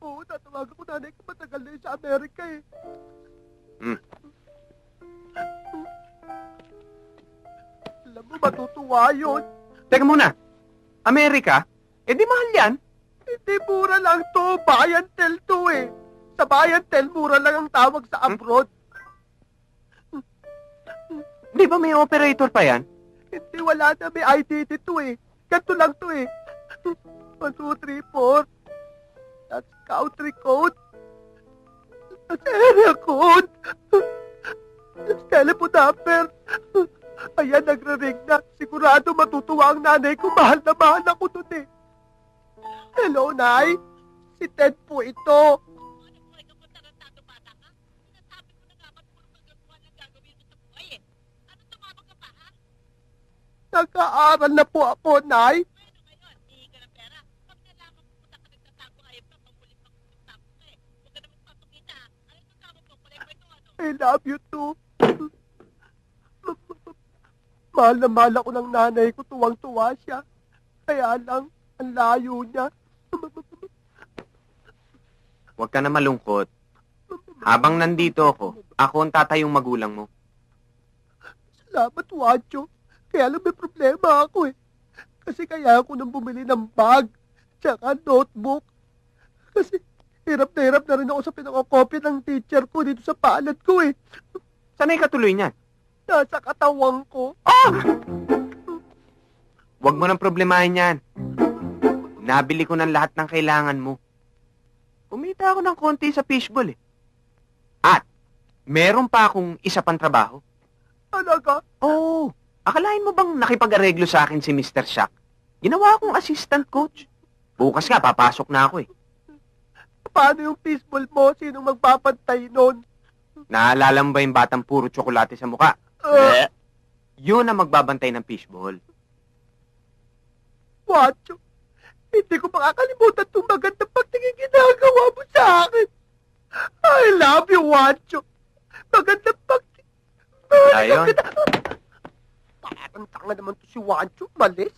Oo, tatawagan ko nanay ko. Matagal na yun sa Amerika eh. Alam mo, matutuwa yun. Teka muna. Amerika? Eh di mahal yan. Hindi mura lang to. Bayan tel to eh. Sa bayan tel, mura lang ang tawag sa abroad. Di ba may operator pa yan? Hindi, wala na. May ID dito eh. Ganito lang to eh. 1, 2, 3, 4. That's country code. That's area code. That's telephone number. Ayan, nagre-ring na. Sigurado matutuwa ang nanay ko. Mahal na mahal ako dun eh. Hello, Nay. Si Ted po ito. Nag-aaral na po ako, Nay. I love you too. Mahal na mahal ako ng nanay ko. Tuwang-tuwa siya. Kaya lang, ang layo niya. Huwag ka na malungkot. Habang nandito ako ang tatayong magulang mo. Salamat, Wancho. Kaya lang may problema ako eh. Kasi kaya ako nang bumili ng bag, tsaka notebook. Kasi Hirap na rin ako sa pinakakopya ng teacher ko dito sa palad ko eh. Sanay ka tuloy niyan. Nasa katawan ko. Huwag mo nang problemahin yan. Nabili ko ng lahat ng kailangan mo. Kumita ako ng konti sa fishbowl eh. At, meron pa akong isa pang trabaho. Talaga? Oo. Akalain mo bang nakipag-areglo sa akin si Mr. Shack? Ginawa akong assistant coach. Bukas nga, papasok na ako eh. Paano yung fishbowl mo? Sinong magpapantay nun? Naalala mo ba yung batang puro tsokolate sa muka? Yun ang magbabantay ng fishbowl. Wancho, hindi ko makakalimutan itong magandang pagtingin ginagawa mo sa akin. I love you, Wancho. Magandang pagtingin. Ayun. Parang tanga naman to si Wancho. Malis.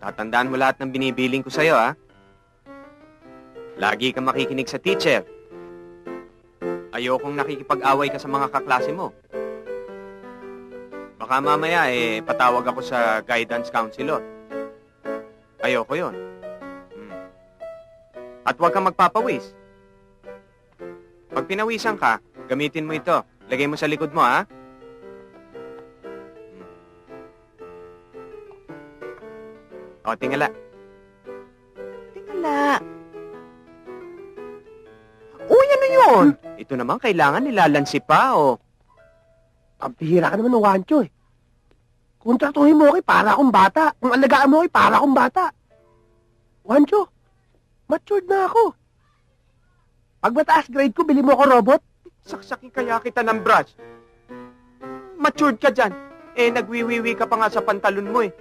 Tatandaan mo lahat ng binibiling ko sa'yo, ha? Lagi kang makikinig sa teacher. Ayokong nakikipag-away ka sa mga kaklase mo. Baka mamaya, patawag ako sa guidance counselor. Ayoko yon. At huwag kang magpapawis. Pag pinawisan ka, gamitin mo ito. Lagay mo sa likod mo, ha? O, tingala. Tingala. Uy, ano yun? Ito naman, kailangan nilalansi pa, o. Pampihira ka naman ng Wancho eh. Kontratuhin mo ako para akong bata. Kung alagaan mo ako para akong bata. Wancho, matured na ako. Pag mataas grade ko, bili mo ako robot. Saksakin kaya kita ng brush. Matured ka dyan. Nagwiwiwi ka pa nga sa pantalon mo, eh.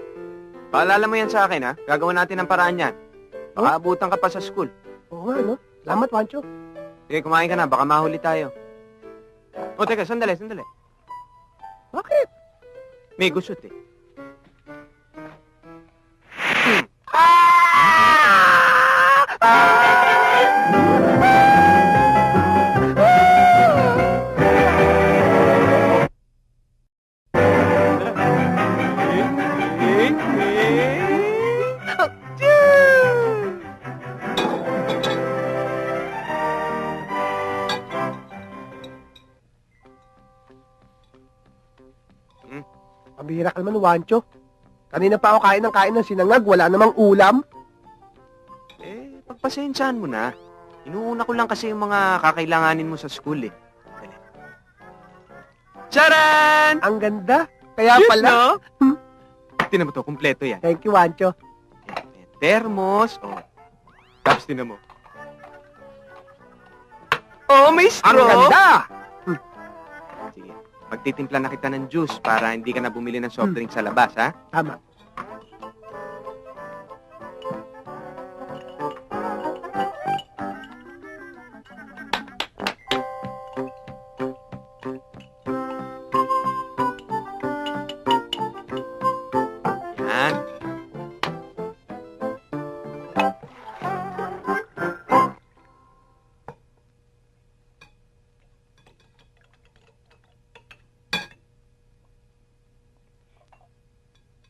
Paalala mo yan sa akin, ha? Gagawin natin ang paraan yan. Baka abutan ka pa sa school. Oo nga, no? Salamat, Wancho. Sige, kumain ka na. Baka mahuli tayo. O, teka, sandali. Bakit? May gusot, eh. Pambihira ka naman, Wancho. Kanina pa ako kain ng sinangag, wala namang ulam. Pagpasensyahan mo na. Inuuna ko lang kasi yung mga kakailanganin mo sa school, eh. Charan! Ang ganda. Kaya Cute, pala. no? Tinan mo to, kumpleto yan. Thank you, Wancho. Thermos. Oh. Tapos tinan mo. Oh, may straw! Ang ganda! Sige, magtitimpla na kita ng juice para hindi ka na bumili ng soft drink sa labas, ha? Tama. Yan.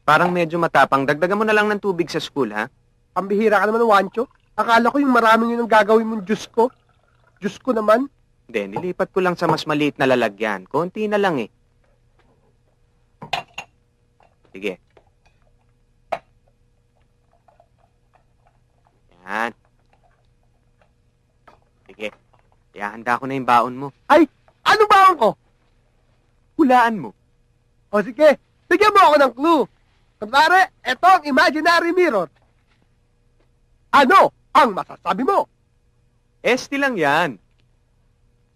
Parang medyo matapang. Dagdagan mo na lang ng tubig sa school, ha? Pambihira ka naman, Wancho. Akala ko yung maraming yun ang gagawin mong Diyos ko. Diyos ko naman. Hindi, nilipat ko lang sa mas maliit na lalagyan. Konti na lang, eh. Sige. Yan. Sige. Ihahanda ko na yung baon mo. Ano ba ko? Hulaan mo. O sige, bigyan mo ako ng clue. Kunwari, eto ang imaginary mirror. Ano ang masasabi mo? Esti lang yan.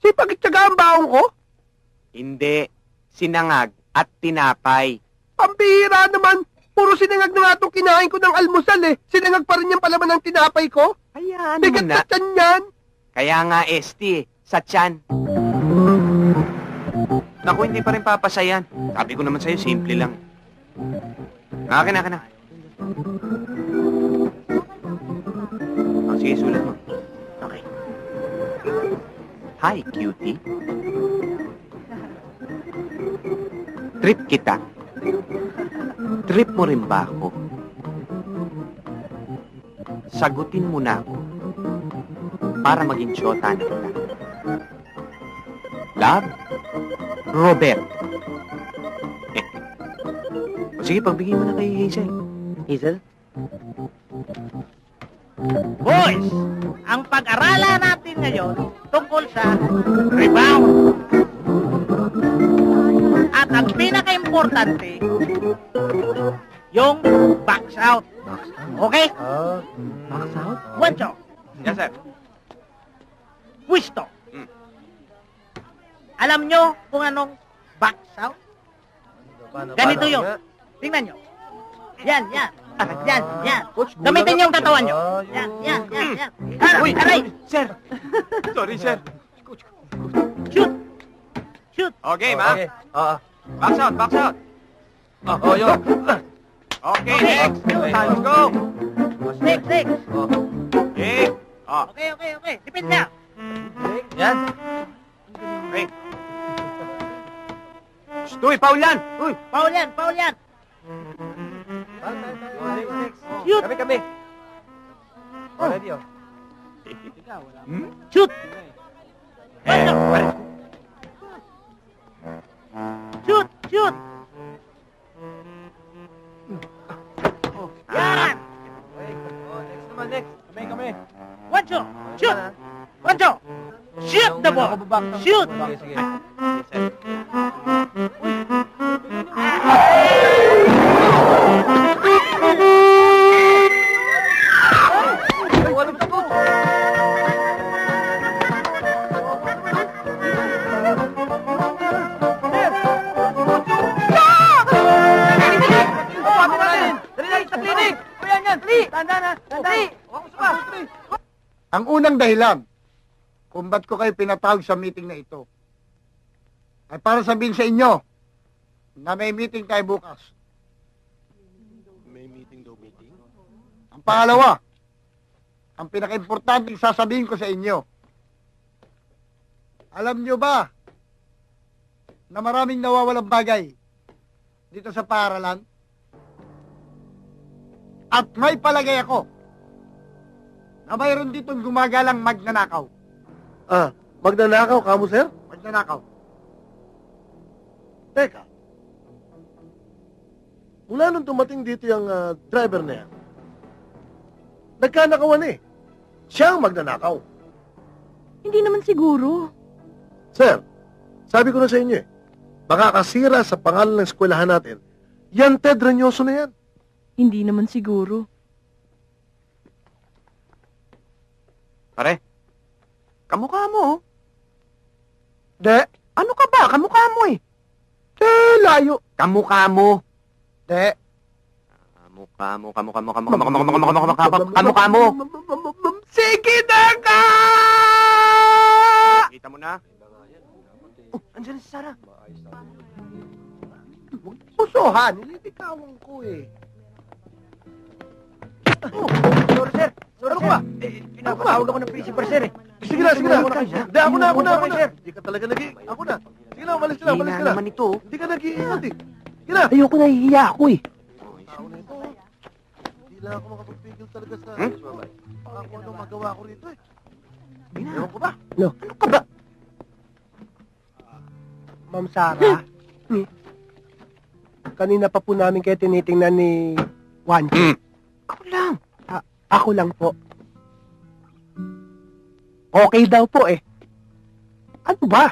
Sipag-itsaga ang baong ko? Hindi. Sinangag at tinapay. Pambihira naman. Puro sinangag na nga itong kinain ko ng almusal eh. Sinangag pa rin yung palaman ng tinapay ko. Hayaan mo Bigat na. na tiyan yan. Kaya nga, Esti, sa tiyan. Naku, hindi pa rin papasayan. Sabi ko naman sa'yo, simple lang. Akin na. Sige, sulat mo. Okay. Hi, cutie. Trip kita. Trip mo rin ba ako? Sagutin mo na ako para maging syota na kita. Love, Robert. Sige, pagbigay mo na kay Hazel. Hazel? Boys, ang pag-aralan natin ngayon tungkol sa rebound. At ang pinaka-importante, yung box out. Okay? Box out? Wancho, Yes, sir. Wisto. Hmm. Alam nyo kung anong box out? Ganito yun. Tingnan nyo. Yan. Yan. Gamitin nyo yung katawan nyo. Yan. Uy, Aray! sir. Sorry, sir. Shoot. Okay, ma. Box out. Yun. Okay, next. Let's go. Six. Okay. Okay. Dipit niya. Yan. Okay. Uy, foul yan. Uy. Paul yan. Shoot. Kami. Ready, oh. Shoot. Shoot. Yan. Next. Kami. Wancho. Shoot. Wancho. Shoot the ball. Shoot. Sige. Yes, sir. Walang tapos. Ang unang dahilan kung ba't ko kayo pinatawag sa meeting na ito ay para sabihin sa inyo na may meeting tayo bukas. May meeting daw, meeting? Ang pangalawa, ang pinaka-importanting sasabihin ko sa inyo, alam nyo ba na maraming nawawalang bagay dito sa paaralan? At may palagay ako na mayroon ditong gumagalang magnanakaw. Magnanakaw ka mo, sir? Magnanakaw. Teka. Mula nung dumating dito yung driver na yan, nagkanakawan eh. Siya ang magnanakaw. Hindi naman siguro. Sir, sabi ko na sa inyo eh, baka kasira sa pangalan ng eskwelahan natin, yan Ted Ranyoso na yan. Hindi naman siguro. Pare, kamukha mo. De, Ano ka ba? Kamukha mo eh. layo. Kamukha mo. De, Kamukha mo. sige na ka! Kita mo na? Andiyan si Sarah. Huwag pusuhan, nililigawan ko eh. Sorry, sir. Ano ba? Pinapatawag ako ng principal, sir. Sige na. Hindi, ako na. Hindi ka talaga Ako na. Sige na, umalis ka na. Hina naman ito. Hindi ka nag-iingat eh. Sige na. Ayoko, nahihiya ako eh. lang ako makapagpigil talaga sa... Hmm? Baka kung ano magawa ko rito eh. Ewan ko ba? No. Ano ka ba? Ma'am Sarah, kanina pa po namin kayo tinitingnan ni Wanchi. Ako lang. Ako lang po. Okay daw po eh. Ano ba?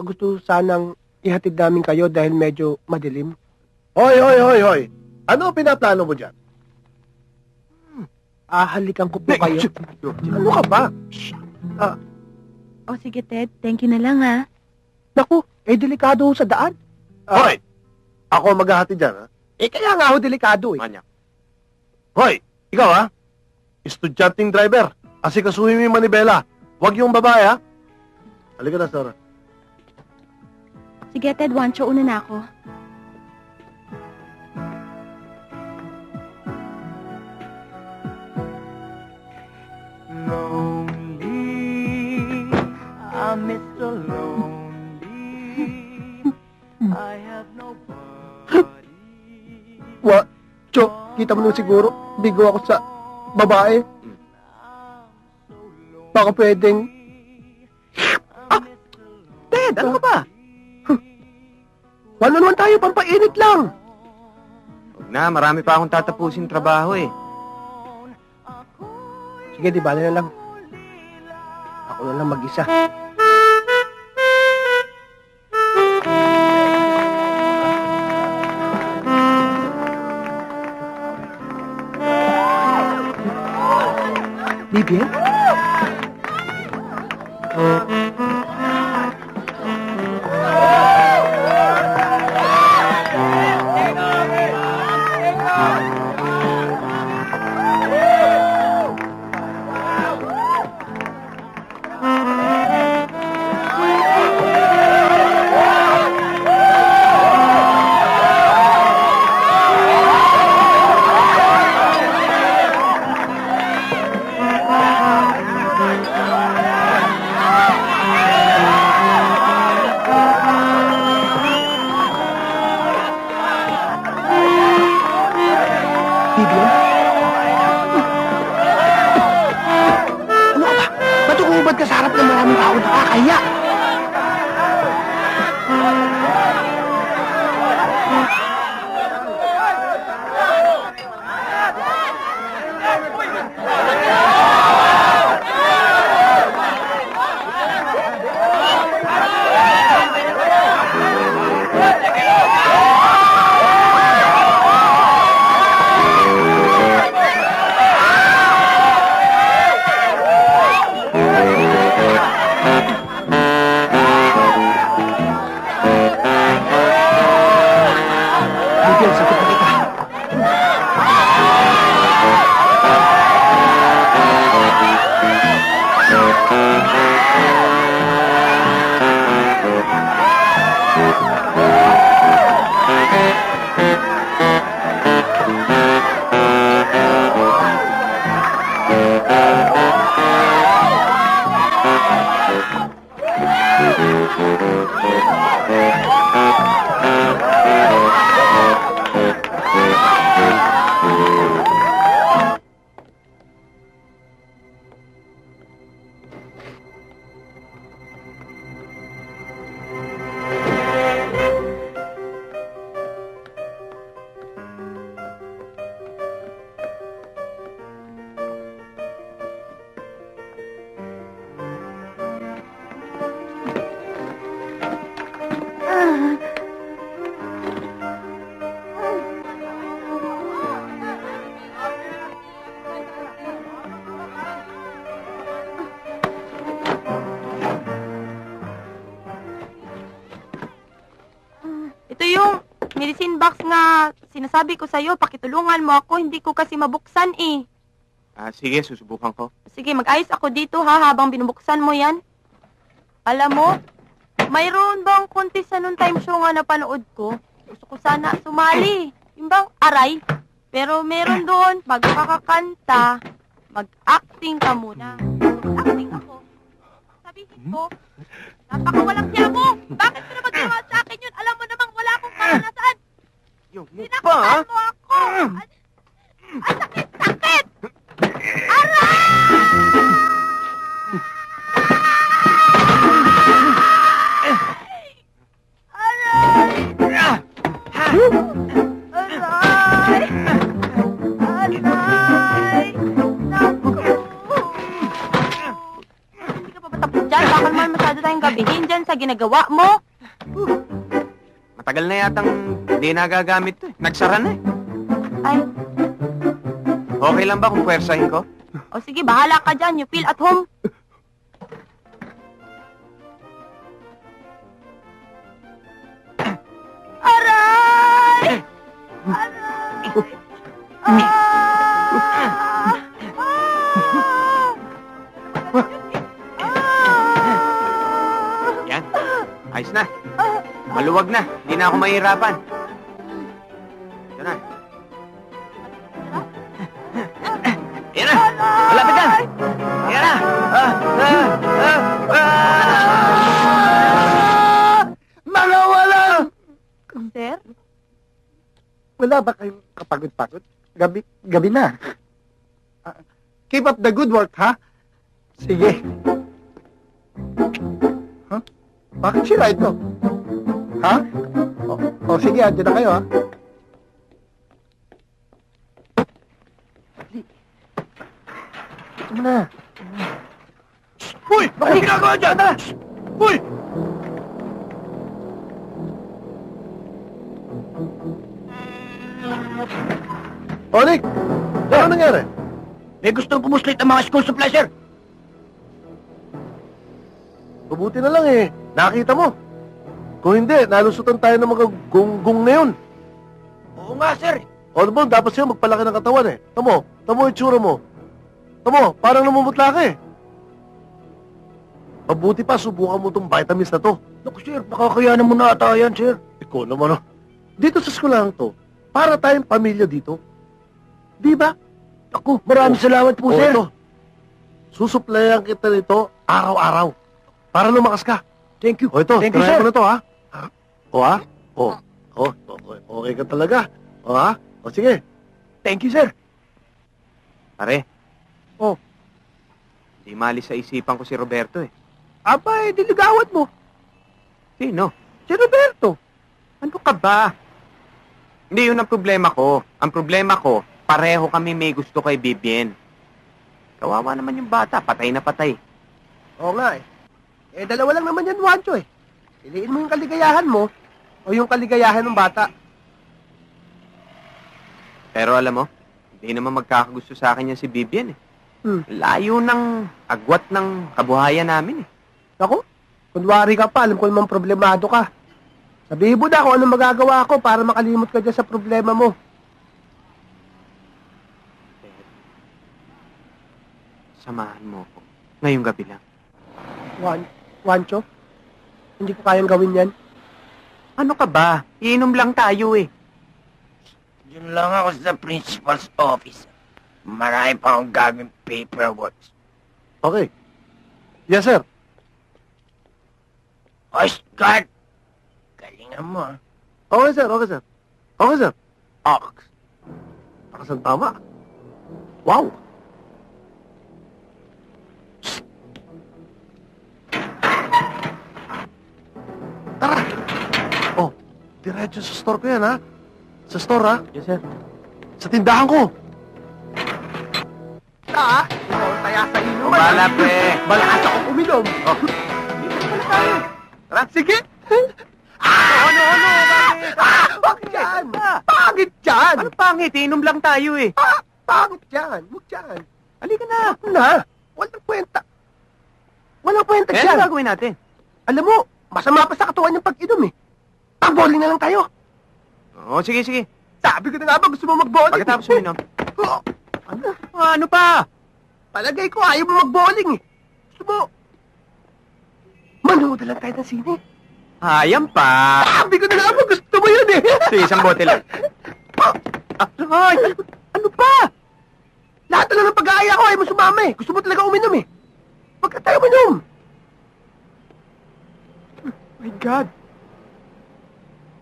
Gusto sanang ihatid namin kayo dahil medyo madilim. Hoy! Ano pinaplano mo dyan? Halikan ko po kayo. Ano ka ba? O sige, Ted. Thank you na lang, ha? Naku, delikado ho sa daan. Hoy! Ako ang maghahati dyan, ha? Kaya nga ho delikado eh. Manyak. Hoy! Ikaw, ha? Estudyanteng driver. Asikasuhin mo yung manibela. Huwag yung babae, ha? Halika na, Sarah. Sige, Ted. Wancho, una na ako. Lonely, I'm Mr. Lonely. I have nobody. Cho, kita mo nung siguro, bigo ako sa babae. Baka pwedeng... Ted, ano ka ba? Wala naman tayo, pampainit lang. Huwag na, marami pa akong tatapusin trabaho eh. Sige, di bala na lang. Ako na lang mag-isa. Vivian? Ba't ka sa harap ng maraming tao nakakaya? Ito yung medicine box nga sinasabi ko sa'yo, pakitulungan mo ako, hindi ko kasi mabuksan eh. Sige, susubukan ko. Sige, mag-ayos ako dito ha, habang binubuksan mo yan. Alam mo, mayroon bang contest sa noon time show nga napanood ko? Gusto ko sana sumali. Yung bang aray? Pero meron doon, magkakakanta, mag-acting ka muna. Mag-acting ako. Sabihin ko, napakawalang siya mo! Bakit mo naman ginawa sa akin yun? Alam mo namang wala akong karanasan! Yung Sinaktan mo ako! sa ginagawa mo. Matagal na yatang hindi nagagamit to eh. Nagsara na eh. Ay, Okay lang ba kung pwersahin ko? o sige, bahala ka dyan. You feel at home. Aray! Aray! Yan. Ayos na. Maluwag na. Hindi na ako mahihirapan. Yan na. Yan na. Malapit na. Yan na. Mga walang! Sir? Wala ba kayong kapagod-pagod? Gabi na. Keep up the good work, ha? Sige. Huh? Bakit sila ito? Ha? Sige, andyan na kayo, ha? Ito mo na. Uy! Bakit ginagawa dyan? Uy! Nick! Ano nangyari? May gustong pumuslit ang mga school supply, sir. Mabuti na lang eh. Nakita mo. Kung hindi, nalusutan tayo ng mga gunggong na yun. Oo nga, sir. O naman, dapat siya magpalaki ng katawan eh. Tamo yung itsura mo. Tamo, parang namumutla ka eh. Mabuti pa, subukan mo itong vitamins na to. Naku, sir, nakakayanan mo na ata yan, sir. Ikaw naman oh. Dito sa skulahan to, para tayong pamilya dito. Di ba? Naku, maraming salamat po, O, sir. ito. Susuplayan kita nito araw-araw. Para lumakas ka. Thank you. O ito, Thank you, try sir. mo na to ha. O ha? Okay ka talaga. O ha? O sige. Thank you, sir. Pare. Oh. Di malis sa isipan ko si Roberto eh. Aba, diligawan mo. Sino? Si Roberto. Ano ka ba? Hindi yun ang problema ko. Ang problema ko, pareho kami may gusto kay Vivien. Kawawa naman yung bata, patay na patay. Oo nga eh. Dalawa lang naman yan, Juancho eh. Piliin mo yung kaligayahan mo o yung kaligayahan ng bata. Pero alam mo, hindi naman magkakagusto sa akin yan si Vivien eh. Layo ng agwat ng kabuhayan namin eh. Ako, kunwari ka pa, alam ko naman problemado ka. Sabihin mo na kung anong magagawa ko para makalimot ka dyan sa problema mo. Samahan mo ako. Ngayong gabi lang. Juancho, hindi ko kayang gawin yan. Ano ka ba? Iinom lang tayo eh. Yun lang ako sa principal's office. Marami pa akong gagawin paperwork. Okay. Yes, sir. Scott! Galingan mo, ah. Okay, sir. Okay, sir. Okay, sir. Ox. Akasan tama. Wow. Tara! Oh, diretso sa store ko yan, ha? Sa store, ha? Yes, sir. Sa tindahan ko. Ikaw ang taya sa inuman. Bala, pre. Malakas ako uminom. Oh. Tara, sige. Ano? Bakit yan? Pangit yan. Ano pangit? Iinom lang tayo eh. Pangit yan. Huwag yan. Halika na. Huwag na. Walang kwenta. Walang kwenta Eh, yan. ano gagawin natin? Alam mo, masama pa sa katawan yung pag-inom eh. Pag-bowling na lang tayo. Oo, sige. Sabi ko na nga ba gusto mo mag-bowling? Pagkatapos uminom. Oo. Ano pa? Palagay ko ayaw mo mag-bowling eh. Gusto mo, manood na lang tayo ng sine. Ayan pa. Sabi ko na nga ba gusto mo yun eh. Sige, isang bote lang. Ay, ano pa? Lahat na lang ng pag-aaya ko ayaw mo sumama eh. Gusto mo talaga uminom eh. Huwag ka tayo uminom. My God.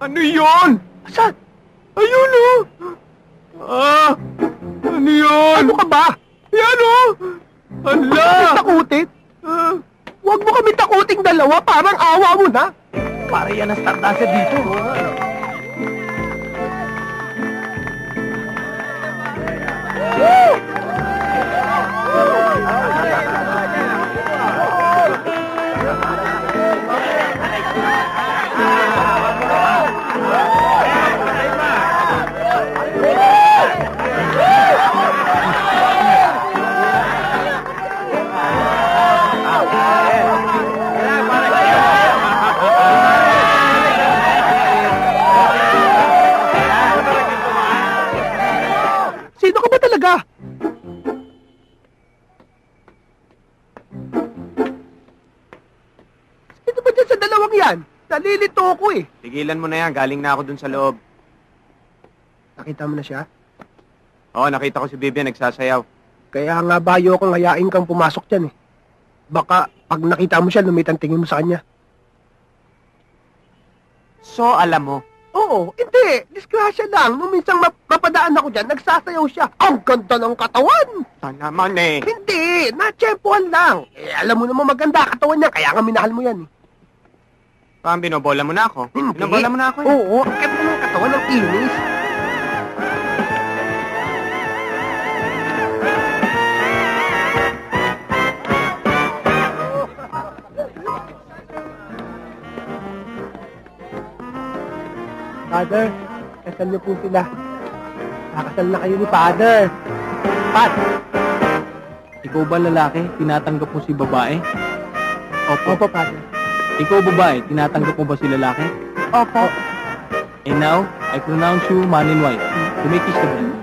Ano yun? Saan? Ayun oh. Ano yun? Ano ka ba? Yan oh. Hala. Takutin? Huwag mo kami takuting dalawa, parang awa mo na. Para yan ang stardasa dito. yan. Nalilito ko eh. Tigilan mo na yan. Galing na ako dun sa loob. Nakita mo na siya? Oo, nakita ko si Vivian nagsasayaw. Kaya nga ba ayokong hayain kang pumasok dyan eh. Baka pag nakita mo siya, lumitan tingin mo sa kanya. So, alam mo. Oo, hindi. Disgrasya lang. Nung minsan mapadaan ako dyan, nagsasayaw siya. Ang ganda ng katawan! Naman eh. Hindi, natsyempohan lang. Eh, alam mo naman maganda katawan niya, kaya nga minahal mo yan eh. Parang binobola mo na ako. Hindi. Binobola mo na ako eh. Oo, ang ganda ng katawan ng inis. Father, kasal niyo po sila. Kakasal na kayo ni Father. Pat! Ikaw ba lalaki, tinatanggap mo si babae? Opo, Father. Ikaw babae, tinatanggap mo ba si lalaki? Opo. And now, I pronounce you man and wife. To make kiss the bride.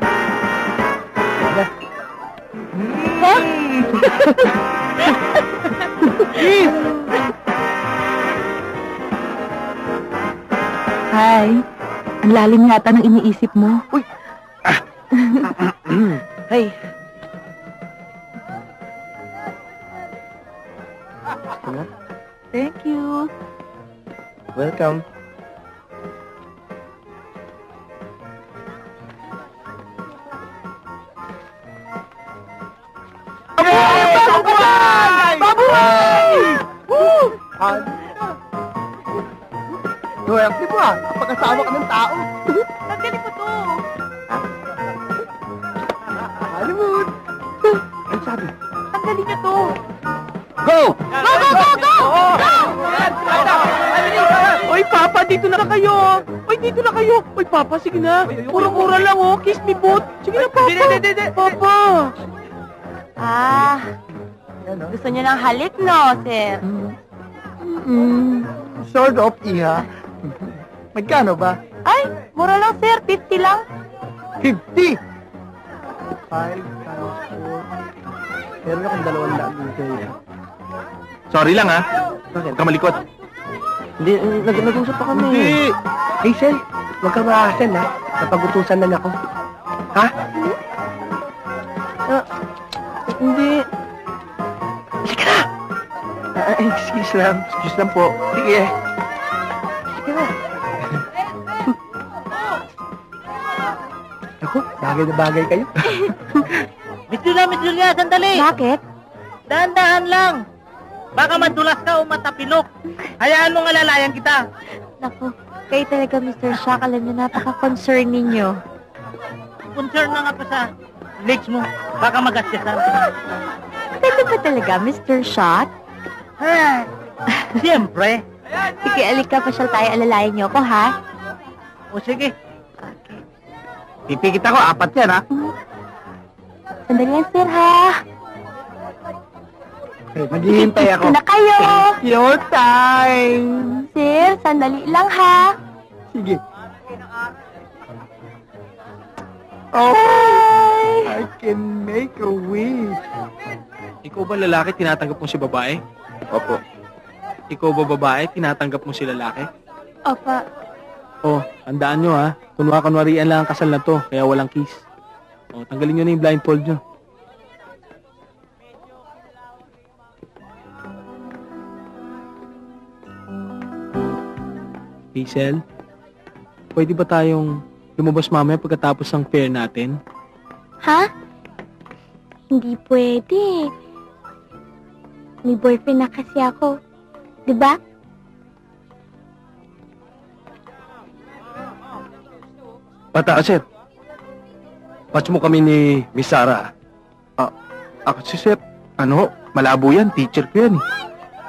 Hi. Ang lalim yata ng iniisip mo. Hey. Thank you. Welcome. Babuhay! Babuhay! Woo! Swerte mo ah, kapag-asama ka ng tao. Ang galing mo to. Hollywood! Ano sabi? Ang galing niyo to. Go! Go, go, go, go! Oy, Papa, dito na kayo! Oy, dito na kayo! Oy, Papa, sige na! Puro-puro lang, oh! Kiss me, both! Sige na, Papa! Papa! Ah, gusto niyo ng halik, no, sir? Sort of, Iha. Magkano ba? Ay, mura lang, sir. 50 lang. 50! 5 times 4. Meron akong 200 dito. Sorry lang, ha? Huwag ka malikot. Hindi, nag-usap pa kami. Hindi! Hazel, huwag ka maasan, ha? Napag-utusan lang ako. Ha? Hindi. Sige na! Excuse lang po. Sige. Sige na. Ako, bagay na bagay kayo. Miss Julia, sandali! Bakit? Dahan-dahan lang! Baka madulas ka o matapilok. Hayaan mo nga lalayan kita. Naku, kayo talaga, Mr. Shock. Alam niyo, napaka-concern ninyo. Concern na nga pa sa legs mo. Baka magasyasan. Talaga ba talaga, Mr. Shock? Ha? Siyempre. Sige, alika, pasyal tayo. Alalayan niyo ako, ha? O sige. Okay. Pipikit ako, 4 yan ha. Sandali yan, sir, ha? Okay, maghihintay ako. Ito na kayo! Your time! Sir, sandali lang, ha? Sige. Oh, I can make a wish. Ikaw ba lalaki, tinatanggap mo si babae? Opo. Ikaw ba babae, tinatanggap mo si lalaki? Opa. Oh, handaan nyo ha. Kunwarian lang ang kasal na to, kaya walang kiss. Oh, tanggalin nyo na yung blindfold nyo. Hazel, pwede ba tayong lumabas mamaya pagkatapos ng fair natin? Ha? Hindi pwede. May boyfriend na kasi ako. Diba? Bata, sir. Watch mo kami ni Miss Sarah. Ako si sir, malabo yan, teacher ko yan.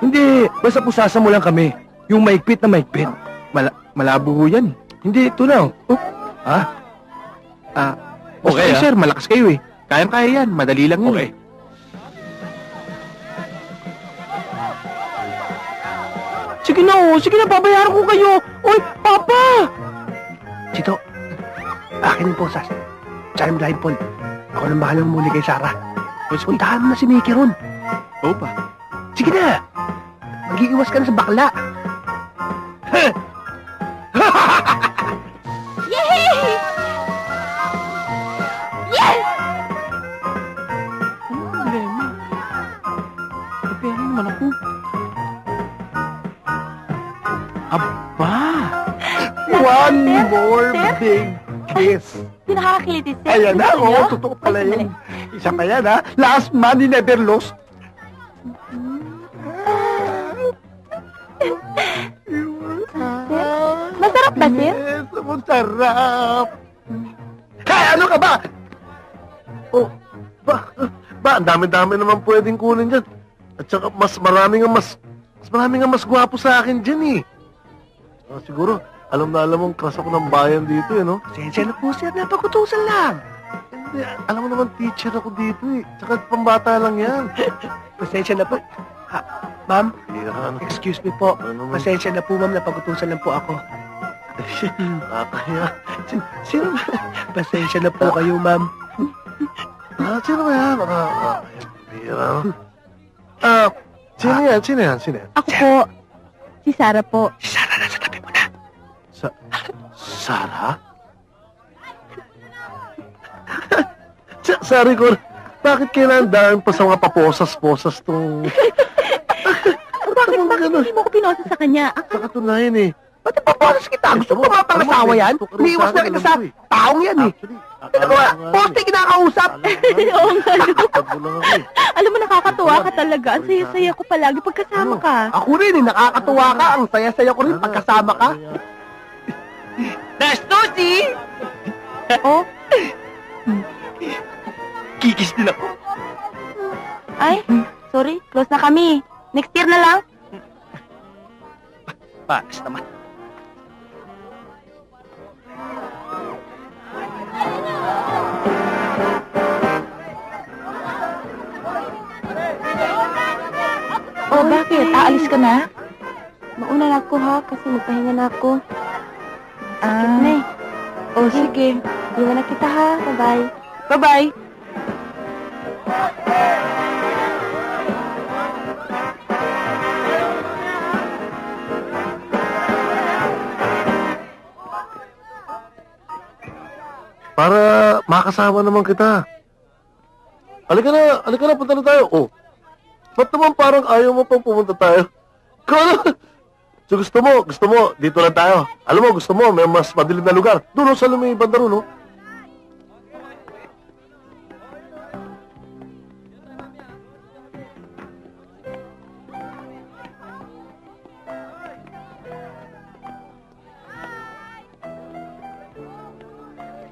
Hindi, basta pusasa mo lang kami. Yung maigpit na maigpit. Malabo yan. Hindi, ito na. Okay, sir, malakas kayo eh. Kayang-kaya yan, madali lang yun. Okay. Sige na, babayaran ko kayo. Oy, Papa! Chito, akin yung posas. Tsaka yung blindfold. Ako nang bahalang muli kay Sarah. Puntahan mo na si Mickey ron. Oo pa. Sige na! Mag-iiwas ka na sa bakla. Aba! One Sir? more Sir? big kiss. Di nakakakiliti, sir. Ayan na, Gusto niyo? oo, totoo pala Ay, yun. Isa pa yan, ha? Last money never lost. Masarap ba, sir? Yes, masarap. Hey, ano ka ba? Oh, ba, ang dami-dami naman pwedeng kunin dyan. At saka mas marami nga mas gwapo sa akin dyan eh. Siguro, alam na alam mong crush ako ng bayan dito eh, no? Sensya na po, sir. Napakutusan lang. Hindi, alam mo naman teacher ako dito eh. Tsaka pambata lang yan. Pasensya na po. Ma'am, Ano, excuse me po. ano naman? Pasensya na po, ma'am. Napakutusan lang po ako. Nakakaya. Sino? Pasensya na po kayo, ma'am. Sino ba yan? Bira, no? Sino yan? Ako po. Si Sarah po. Si Sarah, nasa tabi mo na. Sarah? Sorry ko, bakit kailangan dahil pa sa mga paposas-posas tong... Bakit hindi mo ko pinosa sa kanya? Sa katunayan eh. Ba't ipaponas kita? Gusto mo ba pangasawa yan? Umiiwas na kita sa taong yan eh. Poste kinakausap. Oo nga. Tabo lang ako eh. Alam mo, nakakatuwa ka talaga. Ang saya-saya ko palagi pagkasama ka. Ako rin eh, nakakatuwa ka. Ang saya-saya ko rin pagkasama ka. Dastusi! Oh? Kikis din ako. Ay, sorry. Close na kami. Next year na lang. Panas naman. Oh, bakit? Aalis ka na? Mauna na ako ha, kasi magpahinga na ako. Sakit na eh. Oh, sige. Iwan na kita ha. Bye-bye. Bye-bye. Para makasama naman kita. Halika na, punta na tayo. Oh, ba't naman parang ayaw mo pang pumunta tayo? Kala, so gusto mo, dito lang tayo. Alam mo, gusto mo, may mas madilim na lugar. Doon sa may banda ron, no?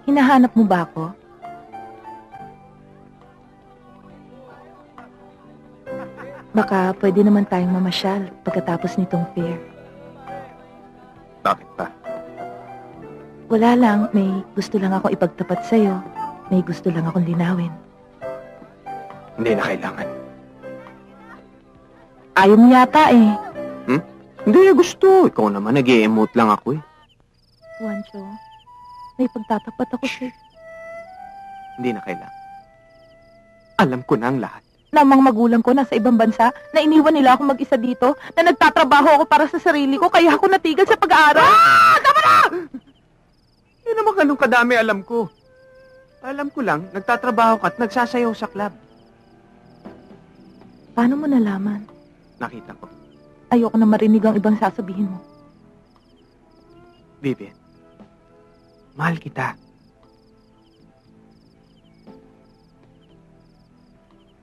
Hinahanap mo ba ako? Baka pwede naman tayong mamasyal pagkatapos nitong fair. Bakit pa? Wala lang, may gusto lang ako ipagtapat sa'yo. May gusto lang akong linawin. Hindi na kailangan. Ayaw mo yata eh. Hindi, gusto. Ikaw naman, nag-i-emote lang ako eh. Juancho, may pagtatapat ako sa'yo. Hindi na kailangan. Alam ko na ang lahat. Namang magulang ko nasa ibang bansa, na iniwan nila ako mag-isa dito, na nagtatrabaho ako para sa sarili ko, kaya ako natigil sa pag-aaral. Tama na! Hindi naman ganun kadami alam ko. Alam ko lang, nagtatrabaho ka at nagsasayaw sa club. Paano mo nalaman? Nakita ko. Ayoko na marinig ang ibang sasabihin mo. Vivian, mahal kita.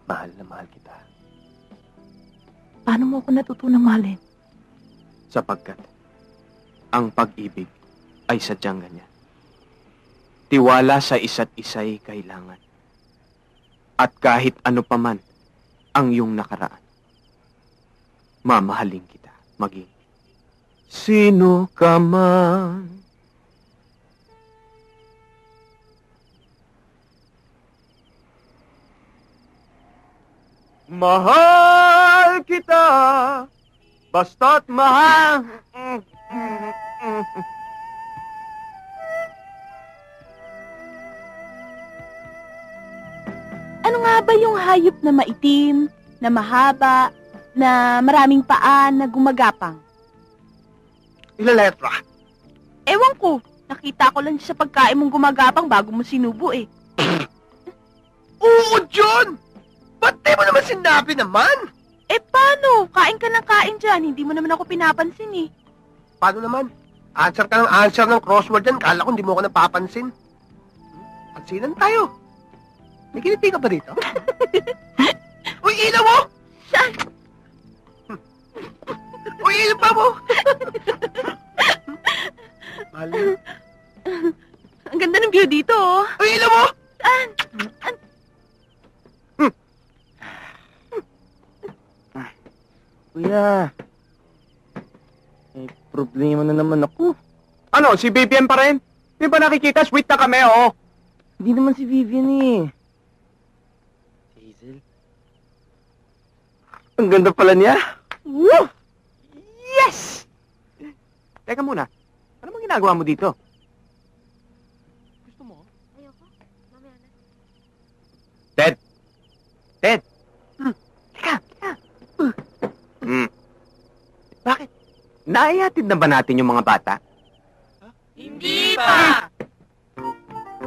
Mahal na mahal kita. Paano mo ako natutunang mahalin? Sapagkat ang pag-ibig ay sadyang ganyan. Tiwala sa isa't isa'y kailangan. At kahit ano paman ang iyong nakaraan, mamahalin kita maging sino ka man. Mahal kita, basta't mahal. Ano nga ba yung hayop na maitim, na mahaba, na maraming paa, na gumagapang? Ilaletra. Ewan ko, nakita ko lang sa pagkain mong gumagapang bago mo sinubo eh. Oo, John! Ba't di mo naman sinabi naman? Eh paano? Kain ka ng kain dyan, hindi mo naman ako pinapansin eh. Paano naman? Answer ka ng answer ng crossword yan. Kala ko hindi mo ko napapansin. Pansinan tayo. May kiliti ka ba dito? Uy, ilaw mo! Saan? Uy, ilaw pa mo! Mali. Ang ganda ng view dito, oh. Uy, ilaw mo! Saan? Kuya, may problema na naman ako. Ano, si Vivian pa rin? Di ba nakikita? Sweet na kami, oh. Hindi naman si Vivian, eh. Hazel? Ang ganda pala niya. Woo! Yes! Teka muna, ano bang ginagawa mo dito? Gusto mo? Ayoko. Mamaya na. Ted! Ted! Teka! Bakit? Naihatid na ba natin yung mga bata? Hindi pa!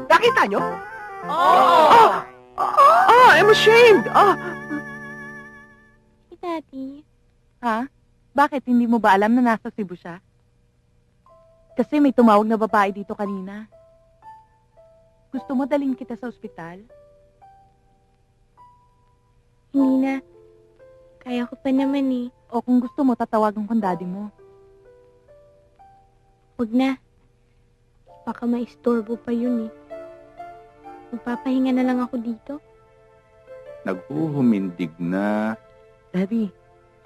Nakita nyo? Oo! I'm ashamed! Daddy. Ha? Bakit? Hindi mo ba alam na nasa Cebu siya? Kasi may tumawag na babae dito kanina. Gusto mo dalhin kita sa ospital? Hindi na. Kaya ko pa naman eh. O kung gusto mo, tatawagan kong daddy mo. Huwag na. Baka maistorbo pa yun eh. Magpapahinga na lang ako dito. Naghuhumindig na. Daddy,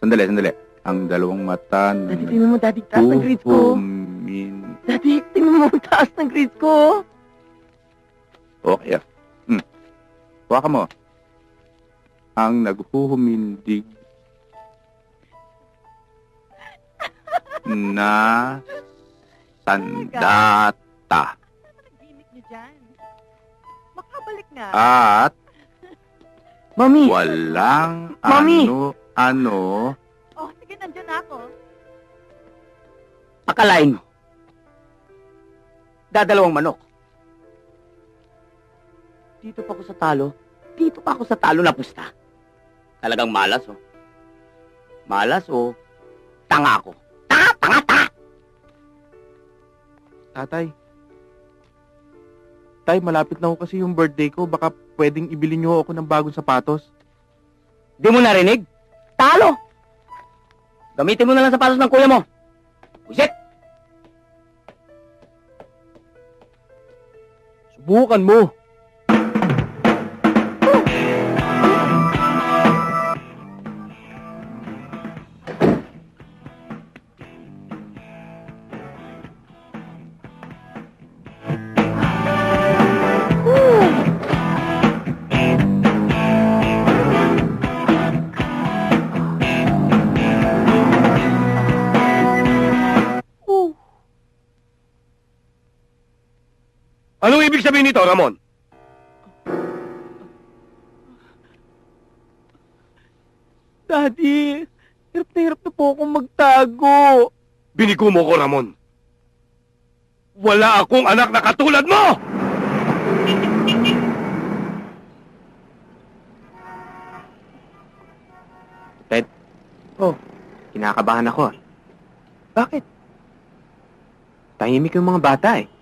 Sandali. Ang dalawang mata daddy, tingnan mo, daddy, taas ng grades ko. Daddy, tingnan mo, taas ng grades ko. Okay. Huwag mo. Ang naghuhumindig na sandata. Nag-gimmick niyo dyan. Makabalik nga. At Mami! walang Mami! ano. Oh, sige, nandiyan na ako. Akalain mo. Dadalawang manok. Dito pa ako sa talo. Dito pa ako sa talo na pusta. Talagang malas, oh. Malas, oh. Tanga ako. Tanga! Tatay. Tay, malapit na ho kasi yung birthday ko. Baka pwedeng ibili niyo ako ng bagong sapatos. Di mo narinig? Talo! Gamitin mo na lang sapatos ng kuya mo. Buset! Subukan mo. Anong ibig sabihin nito, Ramon? Daddy, hirap na po akong magtago. Binigo mo ko, Ramon. Wala akong anak na katulad mo! Ted? Oh. Kinakabahan ako. Bakit? Tahimik yung mga bata eh.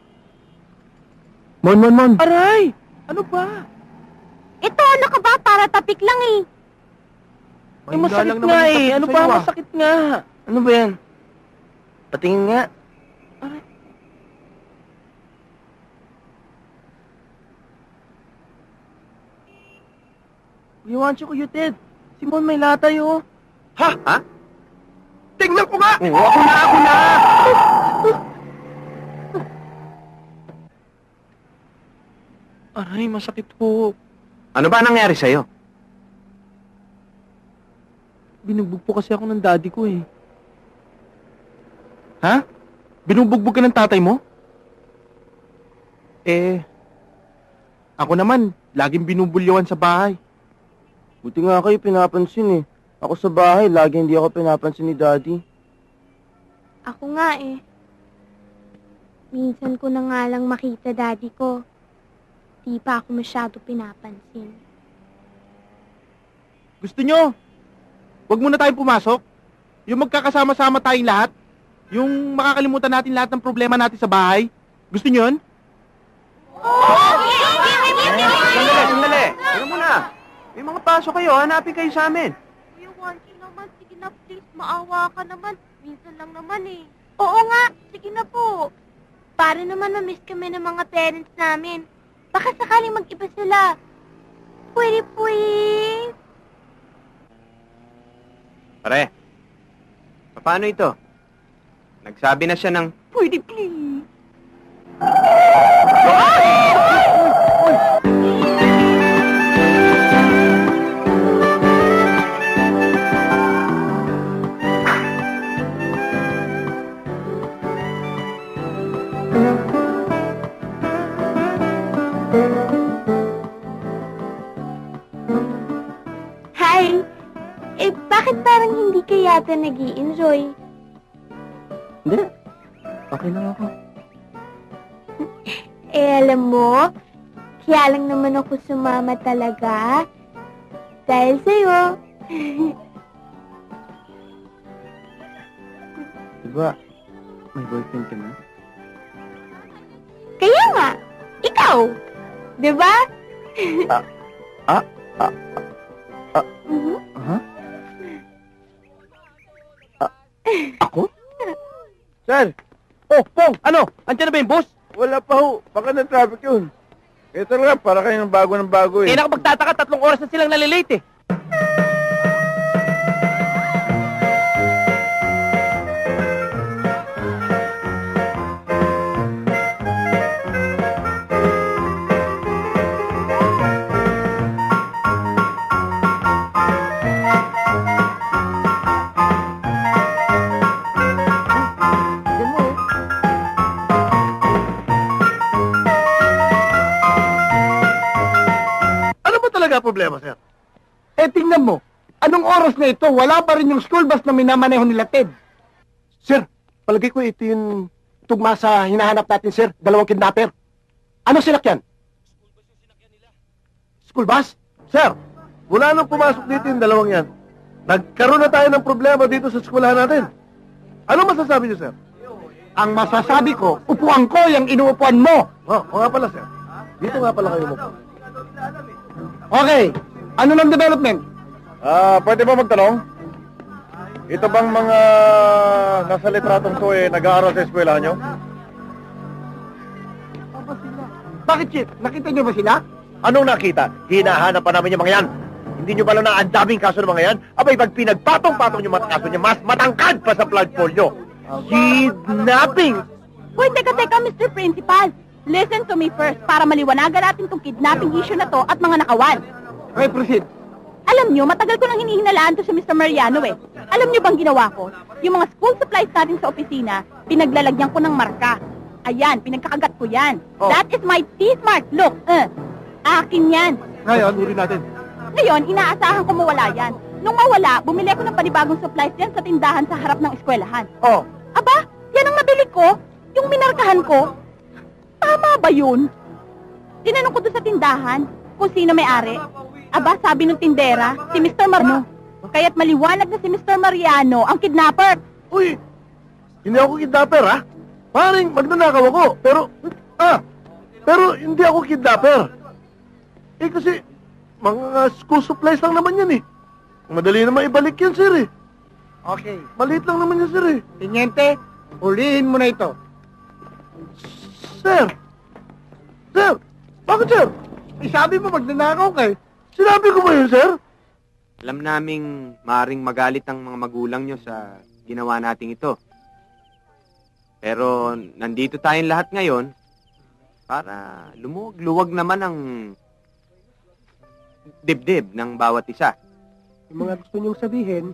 Mon. Aray! Ano ba? Ito, ano ka ba? Para tapik lang eh. Eh, masakit nga eh. Ano ba? Masakit nga. Ano ba yan? Patingin nga. Aray. We want you, Kuya Ted. Simon, may latay oh. Ha? Tingnan ko nga! Oo, ako na! Aray, masakit po. Ano ba nangyari sa'yo? Binugbog po kasi ako ng daddy ko eh. Ha? Binubugbog ka ng tatay mo? Ako naman, laging binubulyawan sa bahay. Buti nga kayo pinapansin eh. Ako sa bahay, lagi hindi ako pinapansin ni daddy. Ako nga eh. Minsan ko na nga lang makita daddy ko. Di pa ako masyado pinapansin. Gusto nyo? Huwag muna tayong pumasok. Yung magkakasama-sama tayong lahat. Yung makakalimutan natin lahat ng problema natin sa bahay. Gusto niyo yun? Sandali. Ano muna? May mga paso kayo, hanapin kayo sa amin. Kuya Juanchi naman, sige na please, maawa ka naman. Minsan lang naman eh. Oo nga, sige na po. Para naman na-miss kami ng mga parents namin. Baka sakaling mag-iba sila. Pwede. Pare, paano ito? Nagsabi na siya ng, Pwede please. Hi! Bakit parang hindi ka yata nag-i-enjoy? Hindi. Okay lang ako. Alam mo, kaya lang naman ako sumama talaga. Dahil sa'yo. Diba, may boyfriend ka na? Kaya nga, ikaw. Diba? Mhm. Ako? Sir! Oh, Pong! Ano? Andiyan na ba yung boss? Wala pa ho. Baka ng traffic yun. Eh talaga, para kayo ng bago Eh, nakapagtataka, 3 oras na silang nalilate eh. Ano ba talaga problema, sir? Eh, tingnan mo. Anong oras na ito? Wala pa rin yung school bus na minamaneho nila Ted. Sir, palagay ko ito yung tugma sa hinahanap natin, sir. 2 kidnapper. Ano sinakyan? School bus? Sir, mula nung pumasok dito yung 2 yan, nagkaroon na tayo ng problema dito sa eskwelahan natin. Ano masasabi niyo, sir? Ang masasabi ko, upuan ko yung inuupuan mo. Oo nga pala, sir. Dito nga pala kayo mo. Okay. Ano ng development? Pwede ba magtanong? Ito bang mga nasa litratong to nag-aaral sa eskwelahan nyo? Bakit, Chief? Nakita niyo ba sila? Anong nakita? Hinahanap pa namin yung mga yan. Hindi nyo ba lang na ang daming kaso ng mga yan? Abay, pag pinagpatong-patong yung mga kaso niya, mas matangkad pa sa flood nyo. Kidnapping! Hoy, teka, Mr. Principal. Listen to me first para maliwanagan natin tong kidnapping issue na to at mga nakawan. Okay, proceed. Alam nyo, matagal ko nang hinihinalaan to si Mr. Mariano eh. Alam nyo bang ginawa ko? Yung mga school supplies natin sa opisina, pinaglalagyan ko ng marka. Ayan, pinagkakagat ko yan. Oh. That is my teeth mark. Look, akin yan. Ngayon, uri natin. Ngayon, inaasahan ko mawala yan. Nung mawala, bumili ako ng panibagong supplies yan sa tindahan sa harap ng eskwelahan. Oh. Aba, yan ang nabili ko. Yung minarkahan ko. Tama ba yun? Tinanong ko doon sa tindahan kung sino may-ari. Aba, sabi ng tindera, si Mr. Mariano. Kaya't maliwanag na si Mr. Mariano ang kidnapper. Uy! Hindi ako kidnapper, ha? Paring magnanakaw ako, pero hindi ako kidnapper. Eh kasi, mga school supplies lang naman yan eh. Madali naman ibalik yan, sir eh. Okay. Maliit lang naman yan, sir eh. Tiniente, hulihin mo na ito. Sir! Sir! Bakit, sir? Eh, sabi mo magnanakaw kay. Sinabi ko ba yun, sir? alam naming maaring magalit ang mga magulang nyo sa ginawa nating ito. Pero nandito tayong lahat ngayon para lumuwag-luwag naman ang dibdib ng bawat isa. Yung mga gusto niyong sabihin,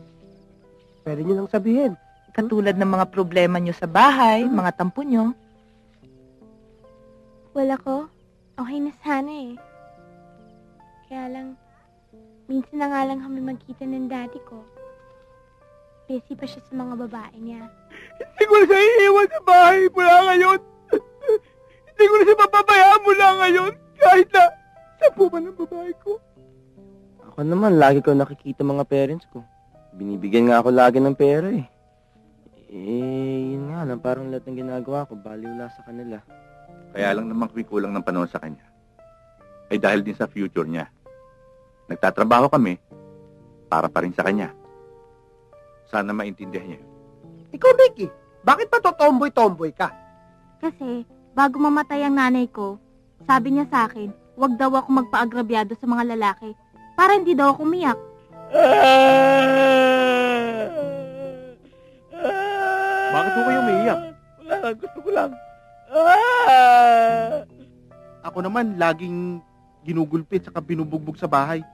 pwede niyo lang sabihin. Katulad ng mga problema nyo sa bahay, mga tampo nyo. Wala ko. Okay na sana eh. Kaya lang, minsan na nga lang kami magkita ng daddy ko. Busy pa siya sa mga babae niya. Hindi ko na siya iiwan sa bahay mula ngayon. Hindi ko na siya mapabayaan mula ngayon. Kahit na, sa puman ng babae ko. Ako naman, lagi ko nakikita mga parents ko. Binibigyan nga ako lagi ng pera eh. Yun nga lang, parang lahat ng ginagawa ko, baliwala sa kanila. Kaya lang naman kulang ng panahon sa kanya. Ay dahil din sa future niya. Nagtatrabaho kami para pa rin sa kanya. Sana maintindihan niya. Ikaw, Mickey, bakit pa to tomboy-tomboy ka? Kasi, bago mamatay ang nanay ko, sabi niya sa akin, huwag daw ako magpaagrabyado sa mga lalaki para hindi daw ako umiyak. Bakit mo kayo umiiyak? Wala lang, gusto ko lang. Ako naman, laging ginugulpit saka binubugbog sa bahay.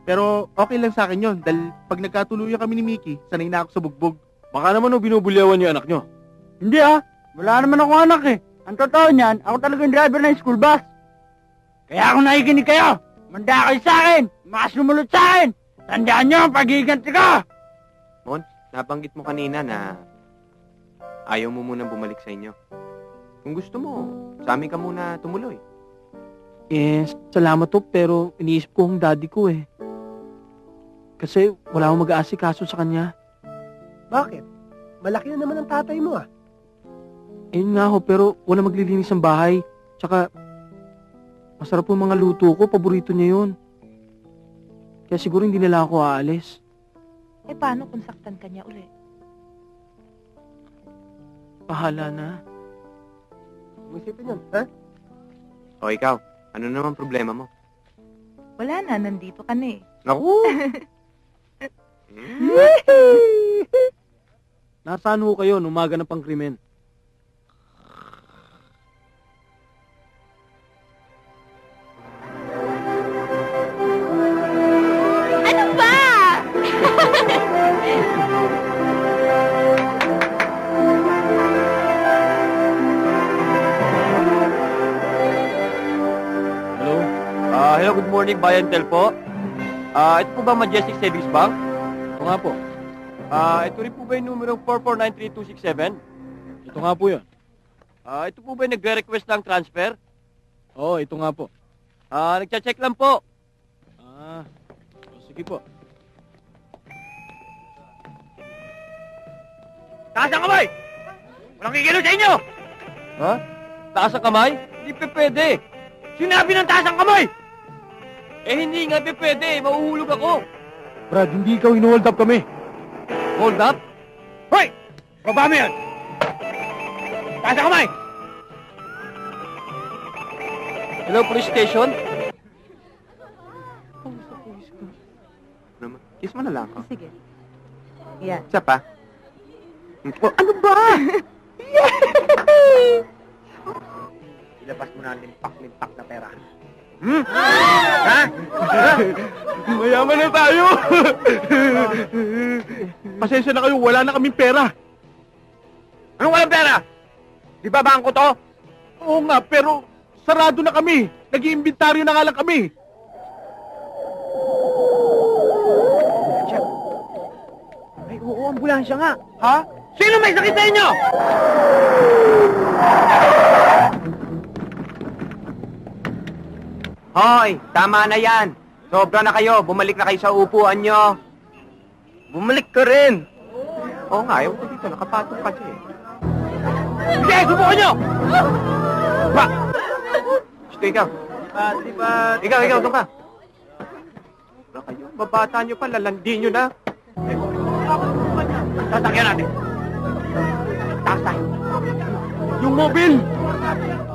Pero okay lang sa akin yun, dahil pag nagkatuluyan kami ni Mickey, sanay na ako sa bugbog. Baka naman binubulyawan niyo anak niyo. Hindi wala naman ako anak eh. Ang totoo niyan, ako talagang driver ng school bus. Kaya ako nakikinig kayo. Manda kayo sa akin, makasulot sa akin. Tandaan niyo ang pagiganti ko. Mon, nabanggit mo kanina na ayaw mo munang bumalik sa inyo. Kung gusto mo, sa amin ka muna tumuloy. Salamat to, pero iniisip ko ang daddy ko eh. Kasi wala akong mag-aasikaso sa kanya. Bakit? Malaki na naman ang tatay mo ah. Ayun nga ho, pero wala maglilinis ng bahay. Tsaka, masarap po mga luto ko, paborito niya yun. Kaya siguro hindi nila ako aalis. Paano kung saktan ka niya uli? Pahala na. Isipin yun, ha? O ikaw, ano naman problema mo? Wala na, nandito ka na eh. Naku! Nasaan ho kayo nung umaga ng pangkrimen? Ano ba? Hello? Hello, good morning, Bayan Telpo. Ito po ba Majestic Savings Bank? Ito nga po. Ito rin po ba yung numero 4493267? Ito nga po yun. Ito po ba yung nagre-request ng transfer? Oo, ito nga po. Nagcha-check lang po. Sige po. Taas ang kamay! Walang kikilo sa inyo! Ha? Taas ang kamay? Hindi pa pwede. Sinabi ng taas ang kamay! Hindi nga pa pwede. Mahuhulog ako. Brad, hindi ikaw in-hold up kami. Hold up? Hoy! Baba mo yan! Taas ang kamay! Hello, police station? Kiss mo na lang. Sige. Yan. Isa pa. Ano ba? Ilabas mo na limpak-limpak na pera. Ha? Mayaman na tayo. Pasensya na kayo, wala na kaming pera. Anong walang pera? Di ba bangko to? Oo nga, pero sarado na kami. Nag-iimbentaryo na nga lang kami. Ay, oo, ambulansya nga. Ha? Sino may sakit sa inyo? Hoy, tama na yan. Sobra na kayo. Bumalik na kayo sa upuan nyo. Bumalik ka rin. Oo nga, ayaw ko dito. Nakapatong pa siya eh. Sige, subukan nyo! Ba! Gusto ikaw. Ikaw, doon ka. Sobra kayo. Babata nyo pa, lalandi nyo na. Sasakyan natin. Taas tayo. Yung mobile.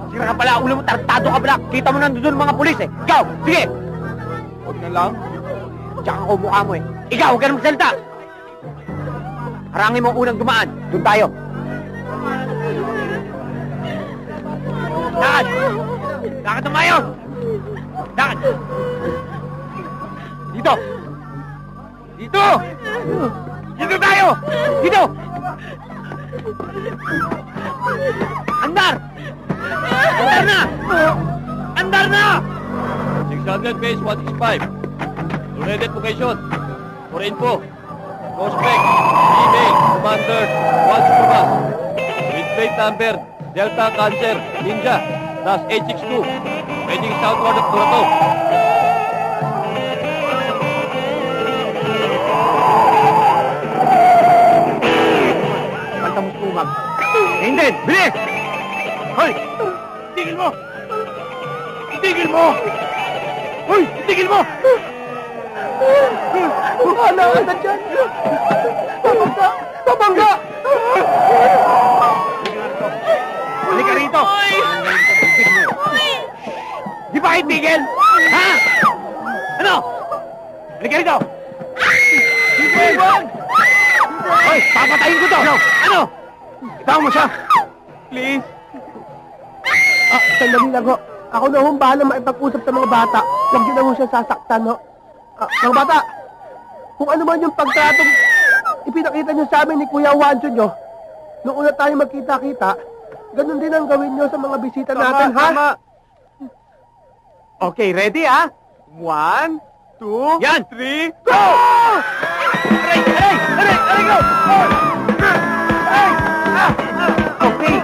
Sira na pala ulo mo, tartado ka pala. Kita mo nandun mga pulis eh. Ikaw, sige! Huwag na lang. Tsaka ko mukha mo eh. Ikaw, huwag ka na magsalita. Harangin mo ang unang dumaan. Doon tayo. Lakad! Lakad ng mayo! Lakad! Dito! Dito! Dito tayo! Dito! Andar! Andar na! Andar na! 600 base 165. Loaded location. For info. Prospect. Email. Commander. One Superbus. With plate number. Delta Cancer. Ninja. Dash 862. Heading southward of Toronto. umag. Hindi! Bilis! Hoy! Tigil mo! Tigil mo! Hoy! Tigil mo! Wala ka na dyan! Pabangga! Pabangga! Halika rito! Di ba kayo tigil? Ha? Ano? Halika rito! Tigil! Hoy! Papatayin ko to! Ano? Itaw mo siya! Please! Sandali lang ho. Ako na ho bahala maipag-usap sa mga bata. Huwag niyo na ho siya sasaktan ho. Mga bata, kung ano man yung pagtratong ipinakita niyo sa amin ni Kuya Wancho niyo, nung una tayo magkita-kita, ganun din ang gawin niyo sa mga bisita natin, ha? Tama. Okay, ready ha? 1, 2, Yan! 3, go! Aray! Aray! Aray! Aray! Go! Aray! Okay.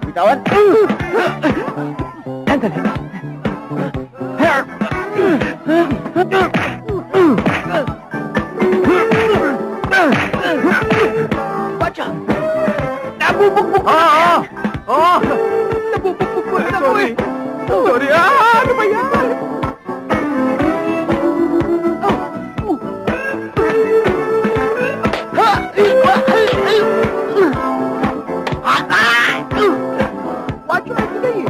Bitawan? Sandali. Watcha! Nabubugbog ko na yan! Oo! Nabubugbog ko na ako eh! Sorry! Ano ba yan? Watch your today.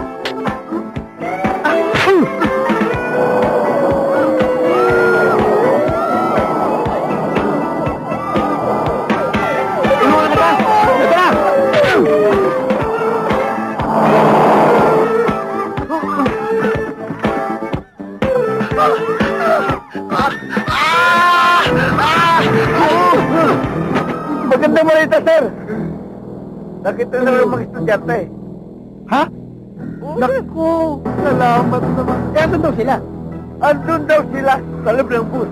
Tulungan ka ba? Ito na! Maganda mo rito, sir. Nakita na lang mga estudyante. Ha? Naku, salamat naman. Eh, andun daw sila. Andun daw sila sa loob ng bus.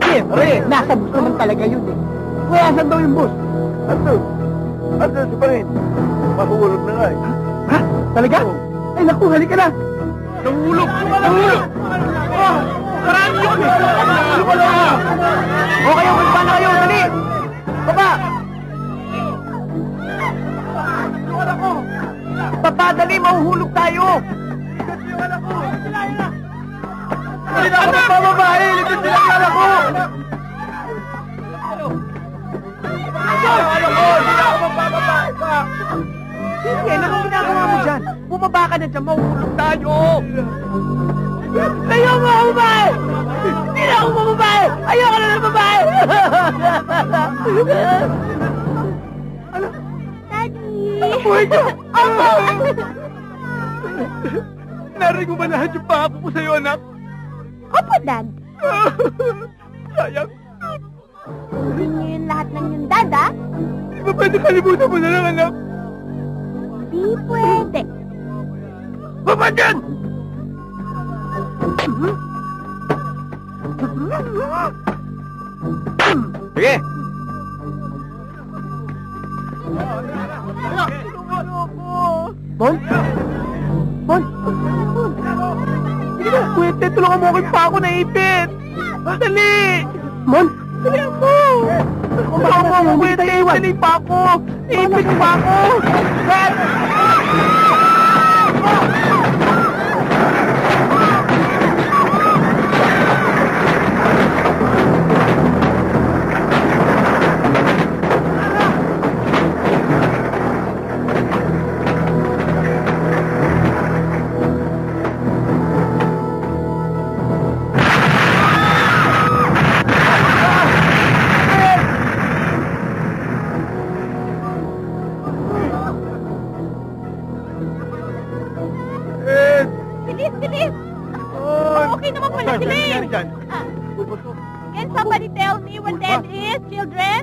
Siyempre, nasa bus naman talaga yun eh. Kaya asan daw yung bus? Andun. Andun si Parin. Mahulog na nga eh. Ha? Talaga? Ay, naku, halika na. Nahulog! Nahulog! Karami yun! O kayo, magpa na kayo! Dali! Baba! Papadali, mahuhulog tayo! Hindi na ako magpababae! Ligtas sila ang anak ko! Hindi na ako magpababae pa! Sige, ano ang ginagawa mo dyan? Bumaba ka na dyan, mahuhulog tayo! Ayaw mo ako babae! Hindi na ako mababae! Ayaw ka na ng babae! Ano? Daddy! Ano buhay niyo? Opo! Narinig mo ba lahat yung pangako ko sa'yo, anak? Opo, Dad. Sayang. Hindi niyo yun lahat ng yung Dad, ah? Di ba pwede kalimutan mo na lang, anak? Di pwede. Baba dyan! Sige! Bon? Bon? Sige na, Kuya Ted, tulungan mo ako pa ako naipit! Dali! Mon? Dali ako! Tulungan mo ako, Kuya Ted! Dali pa ako! Naipit pa ako! Ted! Bilis, bilis! Okay naman pala sila eh. Can somebody tell me where Ted is, children?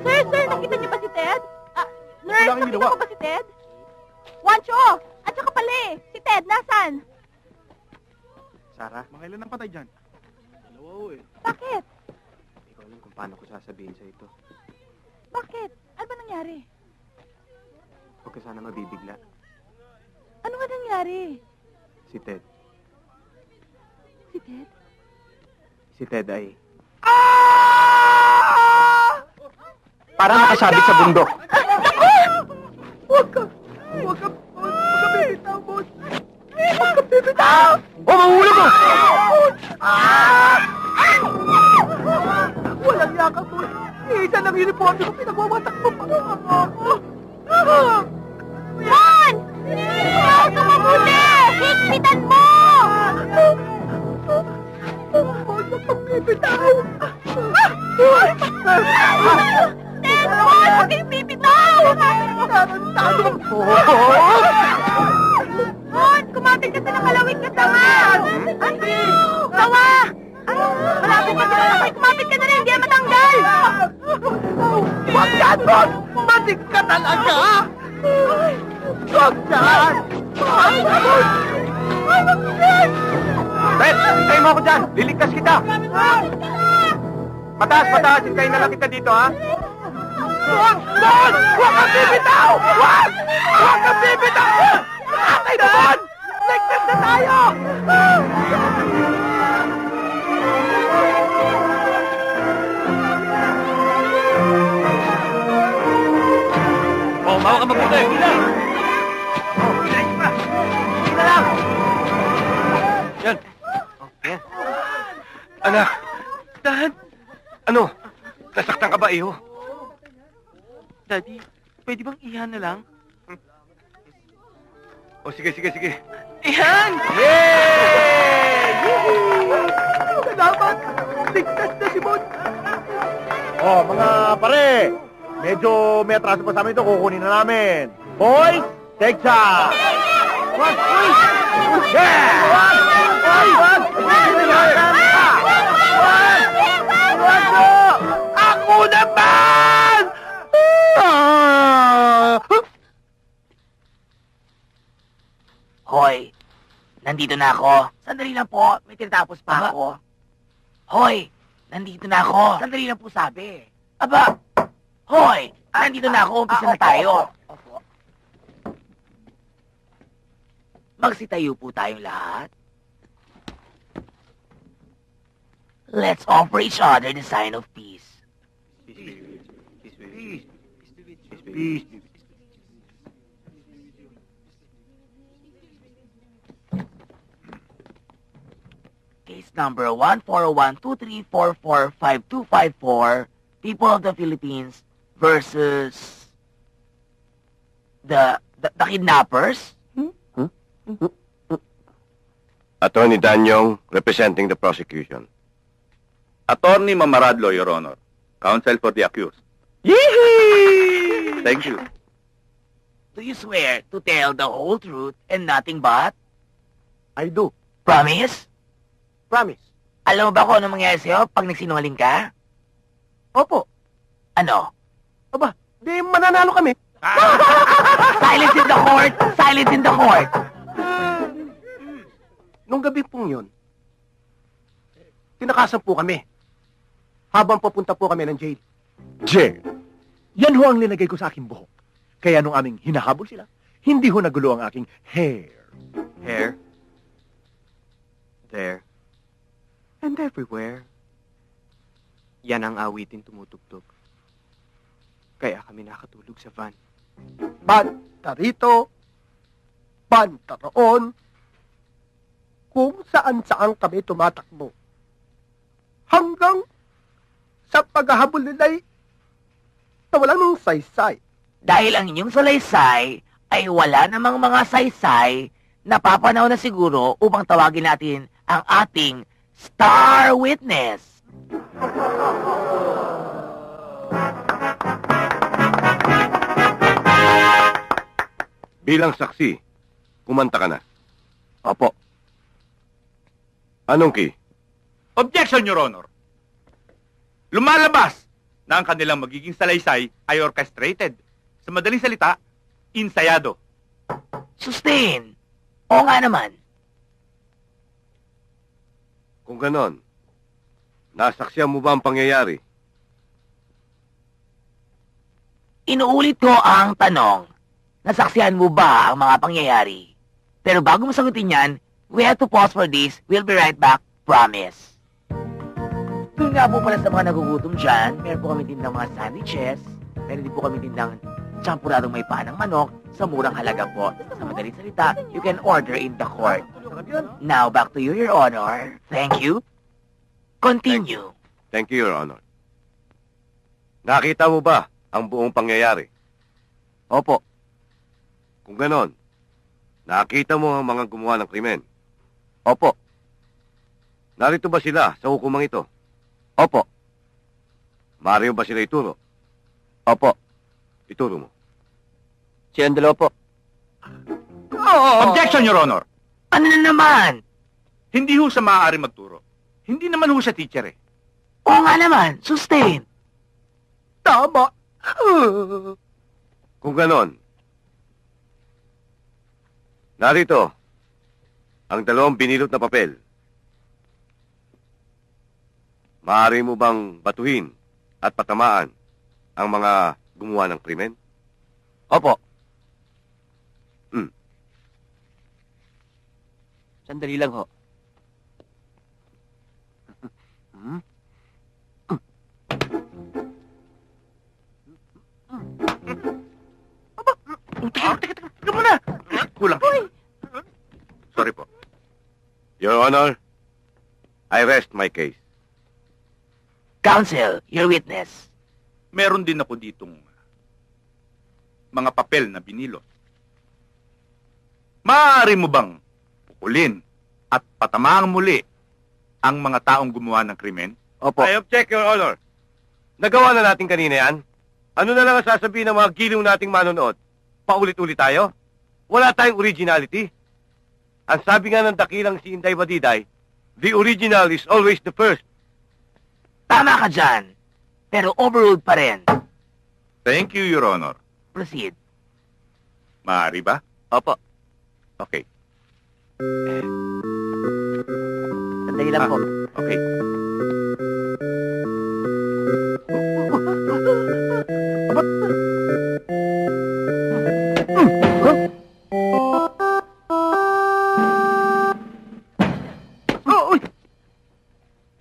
Sir, nakita niyo ba si Ted? Nurse, nakita mo ba si Ted? Wancho! At saka pala eh, si Ted, nasan? Sarah, Mga ilan ang patay dyan? Dalawa ho eh. Bakit? hindi ko alam kung paano ko sasabihin sa ito. Bakit? Ano ba nangyari? Huwag ka sana mabibigla. Ano ba nangyari? Si Ted. si Ted? Si Ted ay... Parang nakasabit sa bundok. Huwag ka bibitaw, boss. Huwag ka bibitaw! Mahulog ka! Walang yaka, boss. Isa ng uniform ko, pinagwawatak mo pa ako. Juan! Huwag ka mabuti! Higpitan mo! Huwag ka bibitaw! Ted, Juan! Huwag kayong bibitaw! Juan, kumapit ka sa nakalawit na tanga! Tawa! Malapit ka sa nakay, kumapit ka na rin, hindi yan matanggal! Huwag yan, boss! Matik ka talaga! Huwag yan! Ted, hintayin mo ako dyan. Liligtas kita. Mataas, mataas. Hintayin na lang kita dito, ha? Boss! Huwag kang bibitaw! Huwag! Huwag kang bibitaw! Okay na, boss! Ligtas na tayo! Mawa ka mabuti! Yan. Yan. Anak, dahan. Ano? Nasaktan ka ba, iyo? Daddy, pwede bang iyan na lang? O, sige. Iyan! Salamat! Ligtas na si Bon! Oh, mga pare, medyo may atraso pa sa amin ito, kukunin na namin. Boys, take shot! Wag! Uy! Yeah! Wag! Wag! Wag! Ako naman! Hoy, nandito na ako. Sandali lang po, may tinatapos pa ako. Hoy, nandito na ako. Sandali lang po sabi. Aba, hoy, nandito na ako, umpisa na tayo. Opo. Magsitayo po tayong lahat. Let's offer each other the sign of peace. Peace. Case number 14123445254, People of the Philippines versus the kidnappers. Attorney Danyong, representing the prosecution. Attorney Mamaradlo, Your Honor. Counsel for the accused. Yee! Thank you. Do you swear to tell the whole truth and nothing but? I do. Promise? Promise. Alam mo ba kung ano mangyayari sa'yo pag nagsinungaling ka? Opo. Ano? Aba, di mananalo kami. Silence in the court! Silence in the court! Nung gabi pong yun, tinakasan po kami. Habang papunta po kami ng jail. Jail? Yan ho ang linagay ko sa aking buhok. Kaya nung aming hinahabol sila, hindi ho nagulo ang aking hair. Here. There. And everywhere. Yan ang awitin tumutugtog. Kaya kami nakatulog sa van. Banta rito, banta roon, kung saan-saan kami tumatakbo. Hanggang sa paghahabol nila'y nawalan ng saysay. Dahil ang inyong salaysay ay wala namang mga saysay, napapanaw na siguro upang tawagin natin ang ating star witness. Bilang saksi, kumanta ka na. Opo. Anong key? Objection, Your Honor. Lumalabas na ang kanilang magiging salaysay ay orchestrated. Sa madaling salita, insayado. Sustain. Oo nga naman. Kung ganon, nasaksihan mo ba ang pangyayari? Inuulit ko ang tanong. Nasaksihan mo ba ang mga pangyayari? Pero bago mo sagutin yan, we have to pause for this. We'll be right back Promise. Doon nga po pala sa mga nagugutom dyan, meron po kami tindang mga sandwiches, meron din po kami tindang champuradong may panang manok sa murang halaga po. Sa madaling salita, you can order in the court. Now, back to you, Your Honor. Thank you. Continue. Thank you, Your Honor. Nakita mo ba ang buong pangyayari? Opo. Kung ganon, nakita mo ang mga gumawa ng krimen? Opo. Narito ba sila sa hukumang ito? Opo. Maaari mo ba sila ituro? Opo. Ituro mo. Si Andalo po. Objection, Your Honor. Ano na naman? Hindi ho siya maaari magturo. Hindi naman ho siya teacher eh. Oo nga naman. Sustain. Tama. Kung ganon, narito ang 2 binilot na papel. Maaari mo bang batuhin at patamaan ang mga gumawa ng krimen? Opo. Hmm. Sandali lang ho. Teka muna. Kulang. Sorry po. Your Honor, I rest my case. Counsel, your witness. Meron din ako ditong mga papel na binilot. Maaari mo bang pukulin at patamaang muli ang mga taong gumawa ng krimen? Opo. I object, Your Honor. Nagawa na natin kanina yan. Ano na lang ang sasabihin ng mga giliw nating manonood? Paulit-ulit tayo? Wala tayong originality. Ang sabi nga ng dakilang si Inday Badiday, the original is always the first. Tama ka dyan. Pero overruled pa rin. Thank you, Your Honor. Proceed. Maaari ba? Opo. Okay. Sandali lang po. Okay.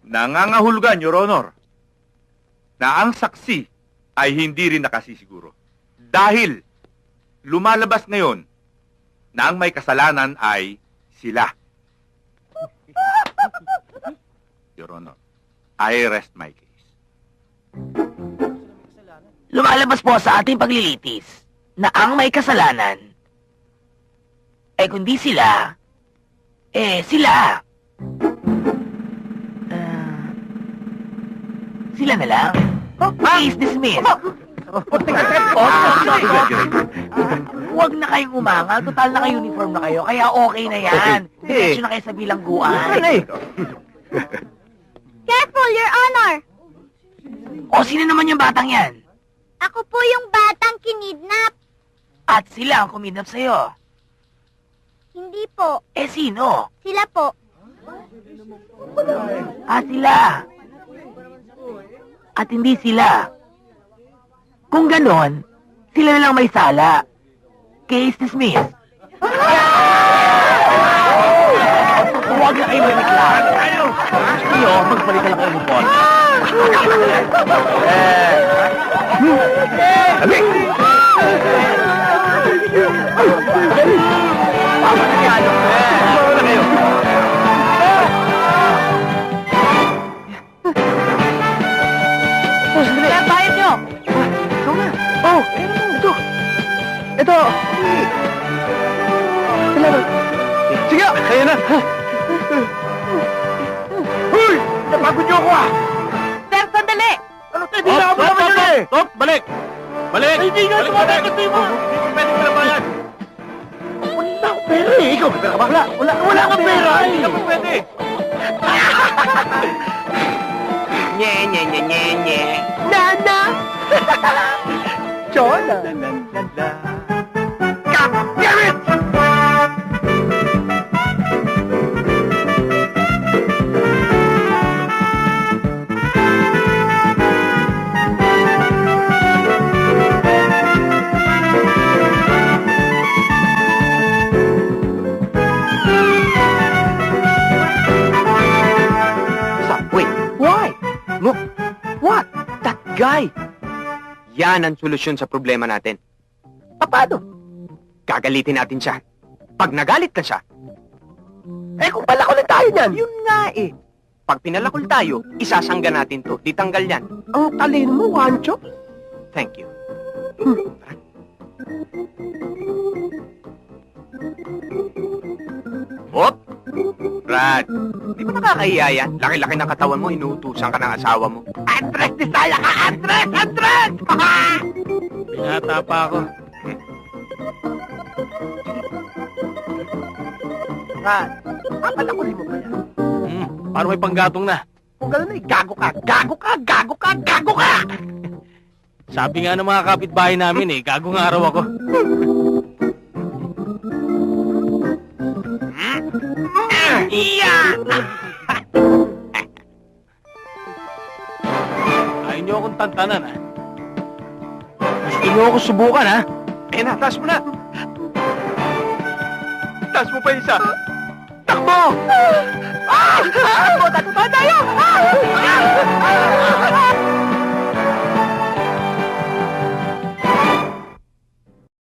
Nangangahulugan, Your Honor, na ang saksi ay hindi rin nakasisiguro. Dahil lumalabas ngayon na ang may kasalanan ay sila. Your Honor, I rest my case. Lumalabas po sa ating paglilitis na ang may kasalanan ay kundi sila, sila. Sila na lang. Case dismissed. Huwag na kayong umangal. Total naka-uniform na kayo. Kaya okay na yan. Diretso na kayo sa bilangguan. Careful, Your Honor! O sino naman yung batang yan? Ako po yung batang kinidnap. At sila ang kumidnap sa'yo. Hindi po. Sino? Sila po. Sila. At hindi sila. Kung ganon, sila na lang may sala. Case dismissed. Huwag na kayo maniklaan. Gusto nyo, magbalik na lang kayo ng phone. Tama na yan. Tama na kayo. Kaya bayad nyo! Ikaw na! Oh! Ito! Ito! Salamat! Sige! Kaya na! Huy! Napagod nyo ako ah! Sir, sandali! Ano tayo? Di na ako naman yun eh! Stop! Balik! Balik! Ay, hindi nga sumabay kasi mo! Hindi ko pwede malabayan! Wala akong pera eh! Ikaw, may pera ka ba? Wala akong pera! Hindi ka pa pwede! Nye, nye, nye, nye, nye. Nana! Chola! God damn it! Look! What? That guy! Yan ang solusyon sa problema natin. Paano? Gagalitin natin siya. Pag nagalit na siya, Eh, kung palakol na tayo niyan. yun nga eh. Pag pinalakol tayo, isasangga natin to. Di tanggal yan. Ang talino mo, Wancho. Thank you. Hop! Brad, di ba nakakahiya yan? Laki-laki ng katawan mo, inuutusan ka ng asawa mo. Andres, disaya ka! Andres! Andres! Binata pa ako. Brad, papalakulin mo ba yan? Parang may panggatong na. Kung gano'n ay gago ka, gago ka, gago ka, gago ka! Sabi nga ng mga kapitbahay namin gagong araw ako. Ayaw niyo akong tantanan, ha? Gusto niyo ako subukan, ha? Eh na, taas mo na! Taas mo pa isa! Takbo! Takbo tayo!